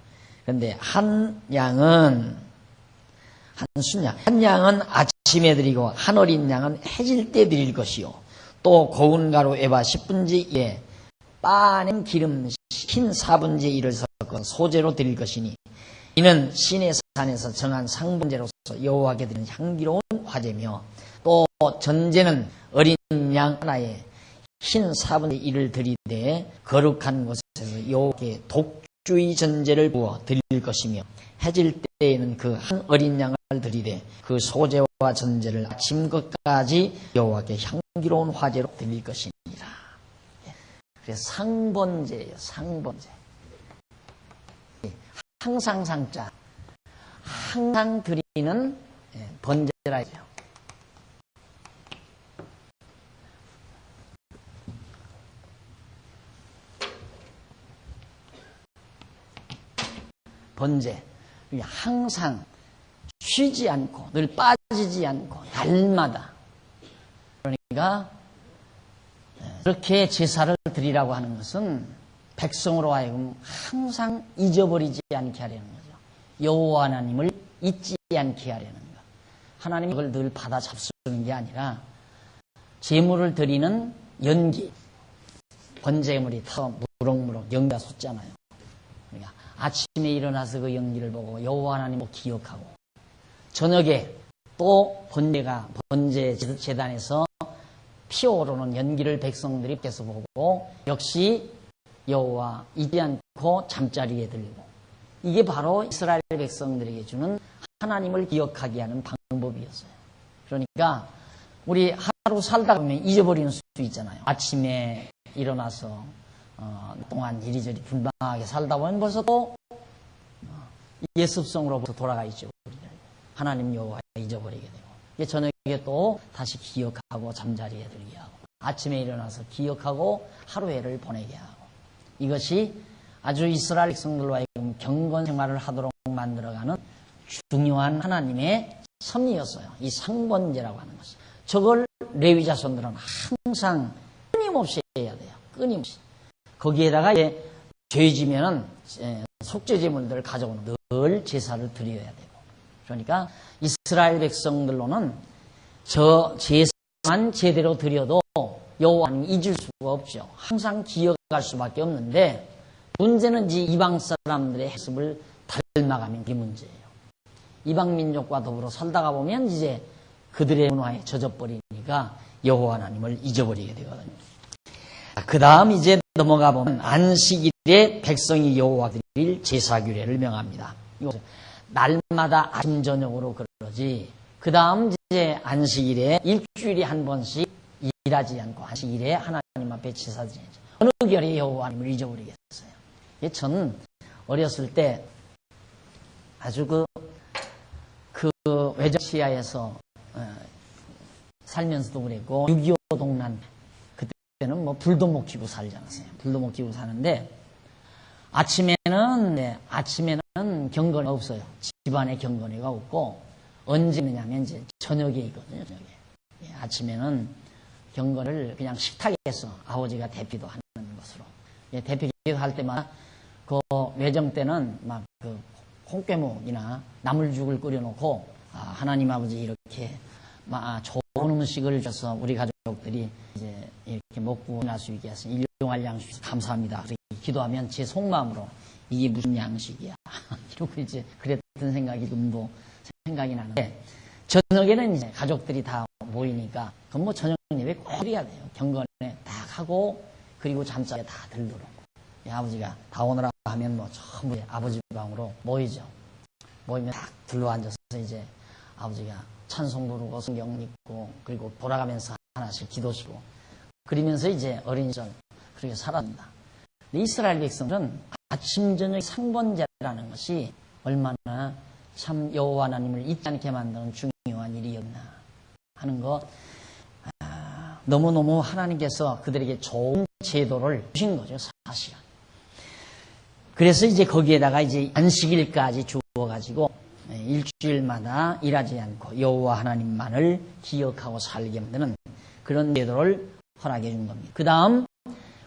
그런데 한 양은 아침에 드리고 한 어린 양은 해질 때 드릴 것이요. 또 고운 가루 에바 10분의 1에 빠낸 기름 흰 4분의 1을 섞어 소재로 드릴 것이니 이는 시내 산에서 정한 상번제로서 여호와께 드리는 향기로운 화제며 또 전제는 어린 양 하나에 흰 4분의 1을 드리되 거룩한 곳에서 여호와께 독주의 전제를 부어 드릴 것이며 해질 때에는 그 한 어린 양을 드리되 그 소제와 전제를 아침 것까지 여호와께 향기로운 화제로 드릴 것이니라. 그래서 상번제예요. 상번제. 항상 상자. 항상 드리는 번제라죠. 번제. 항상 쉬지 않고 늘 빠지지 않고 날마다 그러니까 그렇게 제사를 드리라고 하는 것은 백성으로 하여금 항상 잊어버리지 않게 하려는 거죠. 여호와 하나님을 잊지 않게 하려는 것. 하나님이 그걸 늘 받아 잡수는 게 아니라 제물을 드리는 연기, 번제물이 더 무럭무럭 연기가 솟잖아요. 그러니까 아침에 일어나서 그 연기를 보고 여호와 하나님을 기억하고, 저녁에 또 번제 제단에서 피어오르는 연기를 백성들이 계속 보고 역시 여호와 잊지 않고 잠자리에 들고, 이게 바로 이스라엘 백성들에게 주는 하나님을 기억하게 하는 방법이었어요. 그러니까 우리 하루 살다 보면 잊어버리는 수도 있잖아요. 아침에 일어나서 동안 이리저리 분방하게 살다 보면 벌써 또 예습성으로부터 돌아가 있죠. 하나님 여호와 잊어버리게 되고, 저녁에 또 다시 기억하고 잠자리에 들게 하고, 아침에 일어나서 기억하고 하루해를 보내게 하고, 이것이 아주 이스라엘 백성들로 하여금 경건 생활을 하도록 만들어가는 중요한 하나님의 섭리였어요. 이 상번제라고 하는 것이. 저걸 레위 자손들은 항상 끊임없이 해야 돼요. 끊임없이. 거기에다가 이제 죄지면은 속죄제물들을 가져오는 늘 제사를 드려야 되고. 그러니까 이스라엘 백성들로는 저 제사만 제대로 드려도 여호와는 잊을 수가 없죠. 항상 기억할 수밖에 없는데, 문제는 이방 사람들의 해습을 닮아가면 그게 문제예요. 이방 민족과 더불어 살다가 보면 이제 그들의 문화에 젖어버리니까 여호와 하나님을 잊어버리게 되거든요. 그 다음 이제 넘어가 보면 안식일에 백성이 여호와 드릴 제사규례를 명합니다. 날마다 아침 저녁으로 그러지. 그 다음 이제 안식일에 일주일에 한 번씩 일하지 않고 안식일에 하나님 앞에 제사 드리죠. 어느 결에 여호와 하나님을 잊어버리겠어요. 전 어렸을 때 아주 그 외정시야에서 살면서도 그랬고, 6.25 동란 그때는 뭐 불도 못 켜고 살지 않았어요. 불도 못 켜고 사는데 아침에는 경건이 없어요. 집안에 경건이가 없고, 언제 있느냐면 이제 저녁에 있거든요. 저녁에. 아침에는 경건을 그냥 식탁에서 아버지가 대피도 하는 것으로, 대피기도 할 때마다 그 외정 때는 막 그 콩깨묵이나 나물죽을 끓여놓고, 하나님 아버지 이렇게 좋은 음식을 줘서 우리 가족들이 이제 이렇게 먹고 날 수 있게 해서 일용할 양식 감사합니다. 그렇게 기도하면 제 속마음으로 이게 무슨 양식이야 이러고 이제 그랬던 생각이 지금도 생각이 나는데, 저녁에는 이제 가족들이 다 모이니까 그건 뭐 저녁 예배 꼭 해야 돼요. 경건에 딱 하고, 그리고 잠자리에 다 들도록. 아버지가 다 오느라 하면 뭐 전부 아버지 방으로 모이죠. 모이면 딱 둘러앉아서 이제 아버지가 찬송 부르고 성경 읽고, 그리고 돌아가면서 하나씩 기도시고, 그러면서 이제 어린 시절 그렇게 살았습니다. 이스라엘 백성은 아침 저녁 상번제라는 것이 얼마나 참 여호와 하나님을 잊지 않게 만드는 중요한 일이었나 하는 거, 너무너무 하나님께서 그들에게 좋은 제도를 주신 거죠, 사실은. 그래서 이제 거기에다가 이제 안식일까지 주어가지고 일주일마다 일하지 않고 여호와 하나님만을 기억하고 살게 만드는 그런 제도를 허락해 준 겁니다. 그 다음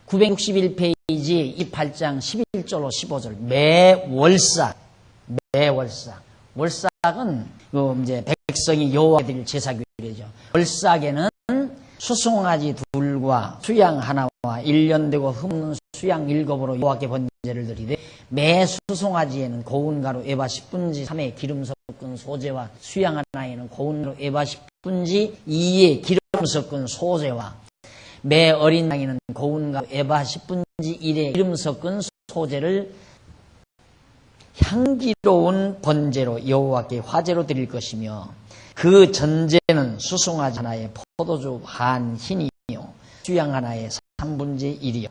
961페이지 이 8장 11절로 15절 매월삭. 월삭은 이제 백성이 여호와께 드릴 제사규례죠. 월삭에는 수송아지 둘과 수양 하나와 1년 되고 흠없는 수양 7으로 여호와께 번제를 드리되, 매 수송아지에는 고운 가루 에바 10분지 3의 기름 섞은 소재와 수양 하나에는 고운 가루 에바 10분지 2의 기름 섞은 소재와, 매 어린 양에는 고운 가루 에바 10분지 1의 기름 섞은 소재를 향기로운 번제로 여호와께 화제로 드릴 것이며, 그 전제는 수송아지 하나에 포도주 반 흰이요, 수양 하나에 3분지 1이요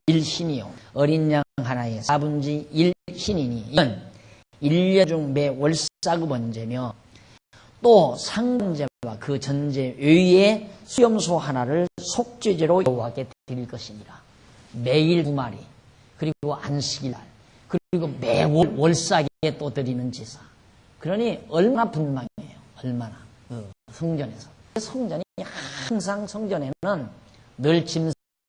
1흰이요, 어린 양 하나에 4분지 1 흰이니, 이는 1년 중 매 월삭의 번제며, 또 상번제와 그 전제 외에 수염소 하나를 속죄제로 여호와께 드릴 것이니라. 매일 2마리, 그리고 안식일날, 그리고 매 월삭에 또 드리는 제사. 그러니 얼마나 분명해요. 얼마나 성전에서. 성전이 항상 성전에는 늘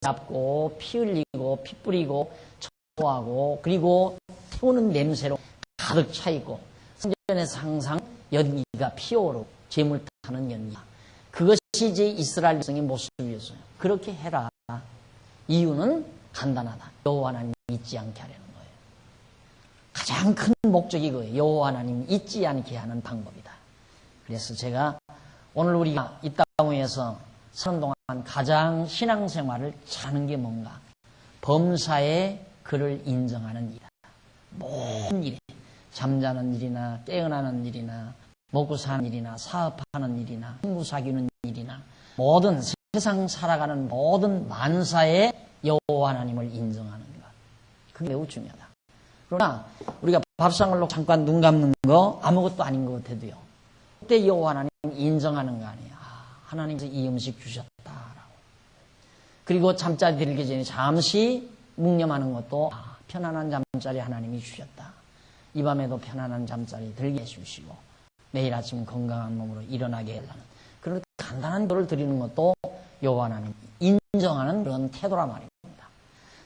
잡고 피 흘리고 피 뿌리고 초하고 그리고 태우는 냄새로 가득 차 있고 성전에서 항상 연기가 피어오르고 재물 타는 연기가 그것이 이제 이스라엘 백성의 모습이었어요. 그렇게 해라. 이유는 간단하다. 여호와 하나님 잊지 않게 하려는 거예요. 가장 큰 목적이 그거예요. 여호와 하나님 잊지 않게 하는 방법이다. 그래서 제가 오늘 우리가 이 땅에서 사는 동안 가장 신앙생활을 잘하는 게 뭔가? 범사에 그를 인정하는 일이다. 모든 일에 잠자는 일이나 깨어나는 일이나 먹고 사는 일이나 사업하는 일이나 친구 사귀는 일이나 모든 세상 살아가는 모든 만사에 여호와 하나님을 인정하는 것. 그게 매우 중요하다. 그러나 우리가 밥상을 놓고 잠깐 눈 감는 거 아무것도 아닌 것 같아도요. 그때 여호와 하나님 인정하는 거 아니에요. 하나님께서 이 음식 주셨다라고. 그리고 잠자리 들기 전에 잠시 묵념하는 것도 편안한 잠자리 하나님이 주셨다. 이 밤에도 편안한 잠자리 들게 해주시고 내일 아침 건강한 몸으로 일어나게 하려는 그런 간단한 거를 드리는 것도 여호와 하나님 인정하는 그런 태도란 말입니다.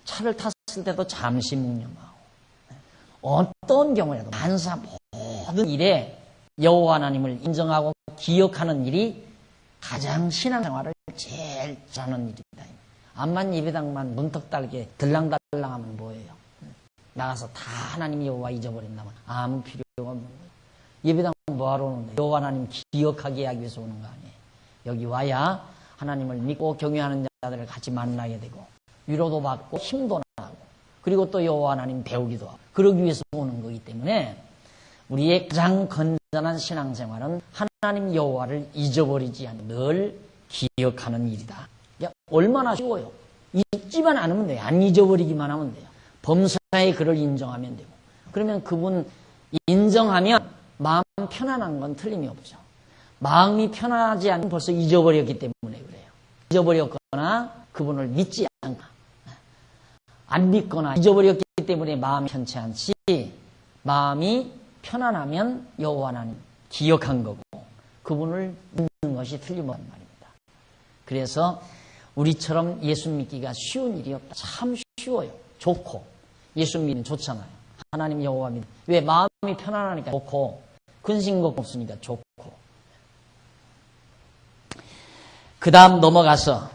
차를 탔을 때도 잠시 묵념하고 어떤 경우에도 만사 모든 일에 여호와 하나님을 인정하고 기억하는 일이 가장 신앙생활을 제일 잘하는 일이다. 암만 예배당만 문턱 달게 들랑달랑하면 뭐예요? 나가서 다 하나님 여호와 잊어버린다면 아무 필요가 없는 거예요. 예배당 뭐하러 오는데? 여호와 하나님 기억하게 하기 위해서 오는 거 아니에요. 여기 와야 하나님을 믿고 경외하는 자들을 같이 만나게 되고 위로도 받고 힘도 나고 그리고 또 여호와 하나님 배우기도 하고 그러기 위해서 오는 거기 때문에 우리의 가장 건전한 신앙생활은 하나님 여호와를 잊어버리지 않고 늘 기억하는 일이다. 얼마나 쉬워요. 잊지만 않으면 돼요. 안 잊어버리기만 하면 돼요. 범사에 그를 인정하면 되고 그러면 그분 인정하면 마음 편안한 건 틀림이 없죠. 마음이 편하지 않으면 벌써 잊어버렸기 때문에 그래요. 잊어버렸거나 그분을 믿지 않거나 안 믿거나 잊어버렸기 때문에 마음이 편치 않지 마음이 편안하면 여호와 하나님 기억한 거고 그분을 믿는 것이 틀림없단 말입니다. 그래서 우리처럼 예수 믿기가 쉬운 일이 없다. 참 쉬워요. 좋고 예수 믿으면 좋잖아요. 하나님 여호와 믿는 왜 마음이 편안하니까 좋고 근심걱정 없으니까 좋고 그 다음 넘어가서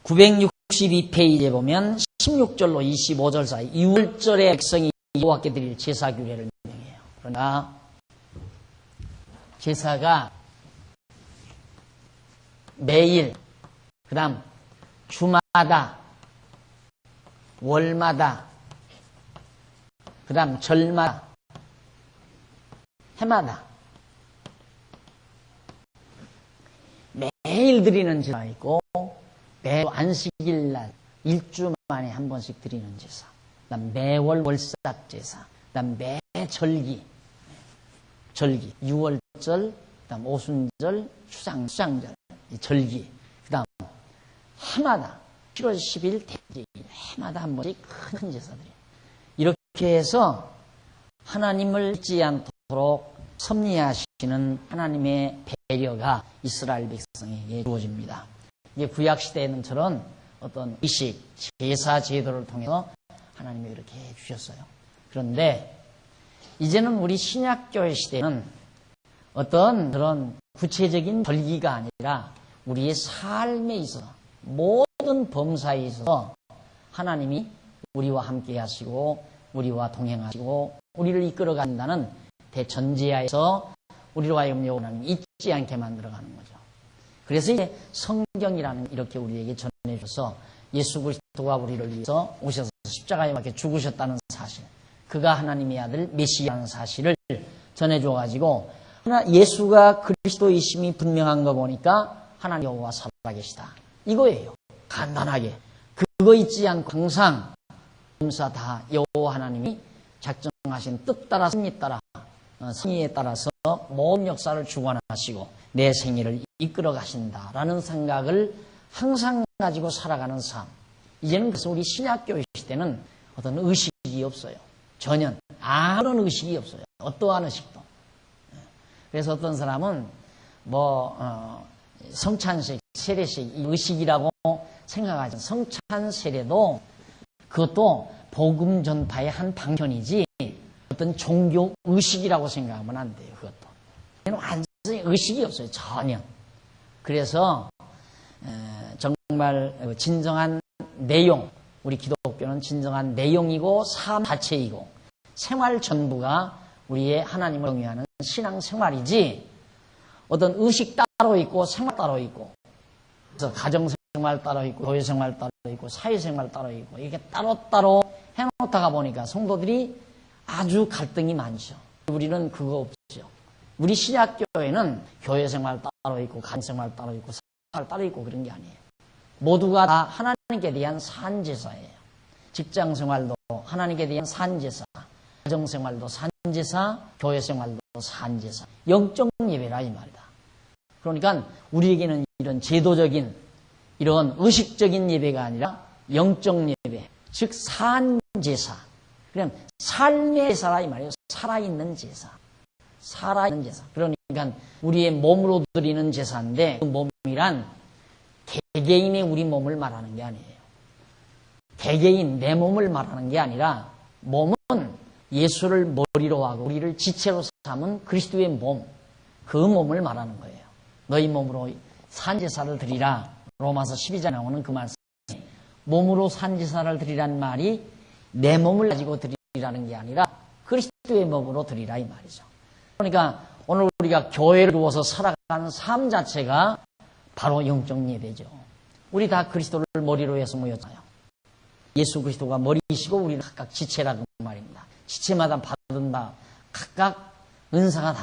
962페이지에 보면 16절로 25절 사이 6월절에 백성이 여호와께 드릴 제사 규례를 명해요. 그러나 제사가 매일 그 다음 주마다 월마다 그 다음 절마다 해마다 매일 드리는 제사가 있고 매 안식일날 일주 만에 한 번씩 드리는 제사 그 다음 매월 월삭 제사 그 다음 매절기 6월절 그 다음 오순절 수장절 절기 그 다음 해마다 7월 10일 대제일 해마다 한 번씩 큰 제사들이에요. 이렇게 해서 하나님을 잊지 않도록 섭리하시는 하나님의 배려가 이스라엘 백성에게 주어집니다. 이게 구약시대에는 저런 어떤 의식, 제사 제도를 통해서 하나님이 이렇게 해주셨어요. 그런데 이제는 우리 신약교회 시대는 어떤 그런 구체적인 절기가 아니라 우리의 삶에 있어서 모든 범사에 있어서 하나님이 우리와 함께 하시고 우리와 동행하시고 우리를 이끌어 간다는 대전제하에서 우리로 하여금 여호와 하나님 잊지 않게 만들어가는 거죠. 그래서 이제 성경이라는 이렇게 우리에게 전해줘서 예수 그리스도가 우리를 위해서 오셔서 십자가에 박혀 죽으셨다는 사실, 그가 하나님의 아들 메시아라는 사실을 전해줘가지고 예수가 그리스도이심이 분명한 거 보니까 하나님 여호와 살아계시다. 이거예요. 간단하게. 그거 잊지 않고 항상 범사 다 여호와 하나님이 작정하신 뜻 따라 섭리 따라 성의에 따라서 모든 역사를 주관하시고 내 생애를 이끌어 가신다라는 생각을 항상 가지고 살아가는 삶. 이제는 그래서 우리 신약교회 시대는 어떤 의식이 없어요. 전혀 아무런 의식이 없어요. 어떠한 의식도. 그래서 어떤 사람은 성찬식, 세례식 이 의식이라고 생각하죠. 성찬 세례도 그것도 복음 전파의 한 방편이지 어떤 종교 의식이라고 생각하면 안 돼요. 그것도 완전히 의식이 없어요. 전혀. 그래서 정말 진정한 내용, 우리 기독교는 진정한 내용이고 삶 자체이고 생활 전부가 우리의 하나님을 경외하는 신앙생활이지 어떤 의식 따로 있고 생활 따로 있고 그래서 가정생활 따로 있고 교회생활 따로 있고 사회생활 따로 있고 이렇게 따로따로 해놓다가 보니까 성도들이 아주 갈등이 많죠. 우리는 그거 없죠. 우리 신약교회는 교회생활 따로 있고 가정생활 따로 있고 생활 따로 있고 그런 게 아니에요. 모두가 다 하나님께 대한 산제사예요. 직장생활도 하나님께 대한 산제사, 가정생활도 산제사, 교회생활도 산제사. 영적 예배라 이 말이다. 그러니까 우리에게는 이런 제도적인 이런 의식적인 예배가 아니라 영적 예배, 즉 산제사. 그냥 삶의 제사라 이 말이에요. 살아있는 제사. 살아있는 제사. 그러니까 우리의 몸으로 드리는 제사인데 그 몸이란 개개인의 우리 몸을 말하는 게 아니에요. 개개인 내 몸을 말하는 게 아니라 몸은 예수를 머리로 하고 우리를 지체로 삼은 그리스도의 몸, 그 몸을 말하는 거예요. 너희 몸으로 산제사를 드리라. 로마서 12장에 나오는 그 말씀. 몸으로 산제사를 드리라는 말이 내 몸을 가지고 드리라는 게 아니라 그리스도의 몸으로 드리라 이 말이죠. 그러니까 오늘 우리가 교회를 두어서 살아가는 삶 자체가 바로 영적 예배죠. 우리 다 그리스도를 머리로 해서 모였잖아요. 예수 그리스도가 머리이시고 우리는 각각 지체라는 말입니다. 지체마다 받은 바 각각 은사가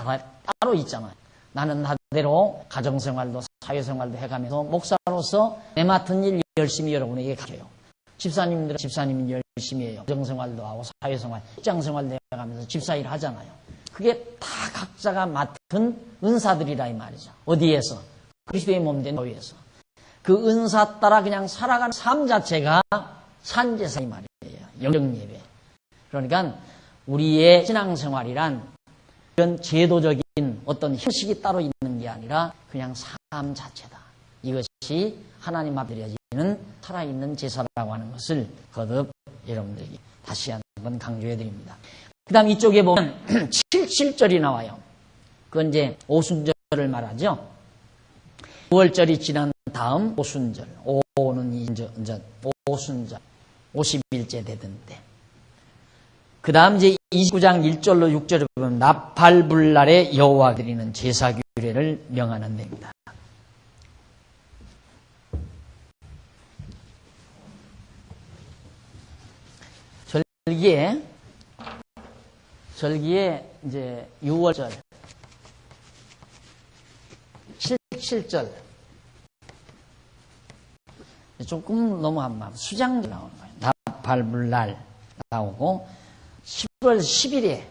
따로 있잖아요. 나는 나대로 가정생활도 사회생활도 해가면서 목사로서 내 맡은 일 열심히 여러분에게 가져요. 집사님들은 집사님 열심히 해요. 가정생활도 하고 사회생활, 직장생활도 해가면서 집사일 하잖아요. 그게 다 각자가 맡은 은사들이라 이 말이죠. 어디에서? 그리스도의 몸된 교회에서. 그 은사 따라 그냥 살아가는 삶 자체가 산제사 이 말이에요. 영적 예배. 그러니까 우리의 신앙생활이란 이런 제도적인 어떤 형식이 따로 있는 게 아니라 그냥 삶 자체다. 이것이 하나님 앞에 드려지는 살아있는 제사라고 하는 것을 거듭 여러분들에게 다시 한번 강조해 드립니다. 그 다음 이쪽에 보면 77절이 나와요. 그건 이제 오순절을 말하죠. 9월절이 지난 다음 오순절. 오는 이제 오순절. 50일째 되던 때. 그 다음 이제 29장 1절로 6절을 보면 나팔불날에 여호와 드리는 제사 규례를 명하는 데입니다. 절기에 이제 6월절, 7절 조금 너무 한번 수장절 나오는 거예요. 나팔불날 나오고 10월 10일에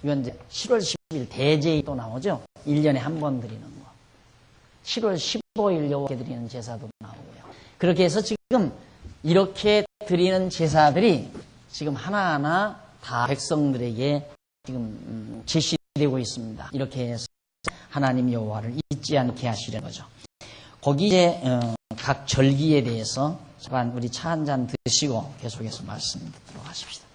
이건 이제 10월 10일 대제이 또 나오죠. 1년에 한 번 드리는 거. 7월 15일 여호와께 드리는 제사도 나오고요. 그렇게 해서 지금 이렇게 드리는 제사들이 지금 하나하나 다 백성들에게 지금 제시되고 있습니다. 이렇게 해서 하나님 여호와를 잊지 않게 하시려는 거죠. 거기 이제 각 절기에 대해서 우리 차 한 잔 드시고 계속해서 말씀 듣도록 하십시다.